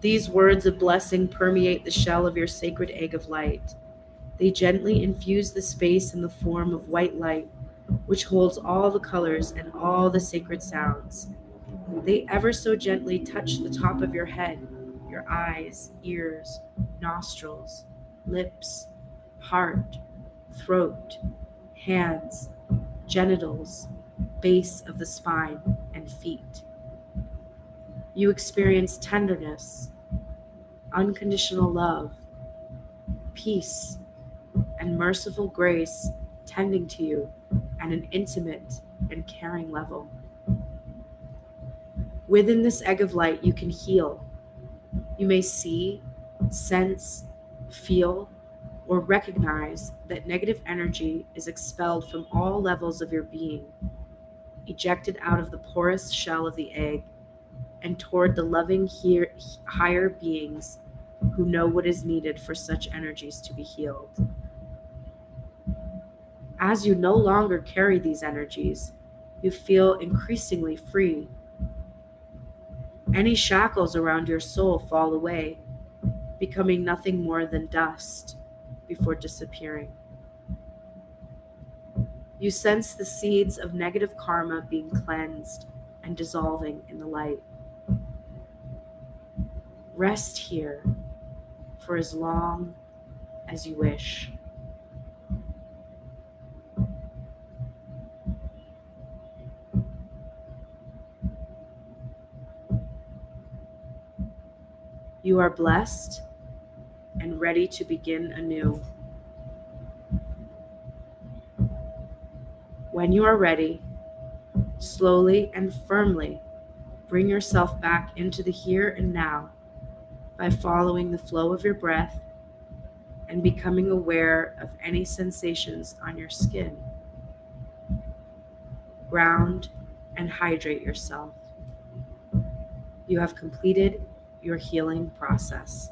These words of blessing permeate the shell of your sacred egg of light. They gently infuse the space in the form of white light, which holds all the colors and all the sacred sounds. They ever so gently touch the top of your head, your eyes, ears, nostrils, lips, heart, throat, hands, genitals, base of the spine, and feet. You experience tenderness, unconditional love, peace, and merciful grace tending to you at an intimate and caring level. Within this egg of light, you can heal. You may see, sense, feel, or recognize that negative energy is expelled from all levels of your being, ejected out of the porous shell of the egg, and toward the loving higher beings who know what is needed for such energies to be healed. As you no longer carry these energies, you feel increasingly free. Any shackles around your soul fall away, becoming nothing more than dust before disappearing. You sense the seeds of negative karma being cleansed and dissolving in the light. Rest here for as long as you wish. You are blessed and ready to begin anew. When you are ready, slowly and firmly bring yourself back into the here and now by following the flow of your breath and becoming aware of any sensations on your skin. Ground and hydrate yourself. You have completed your healing process.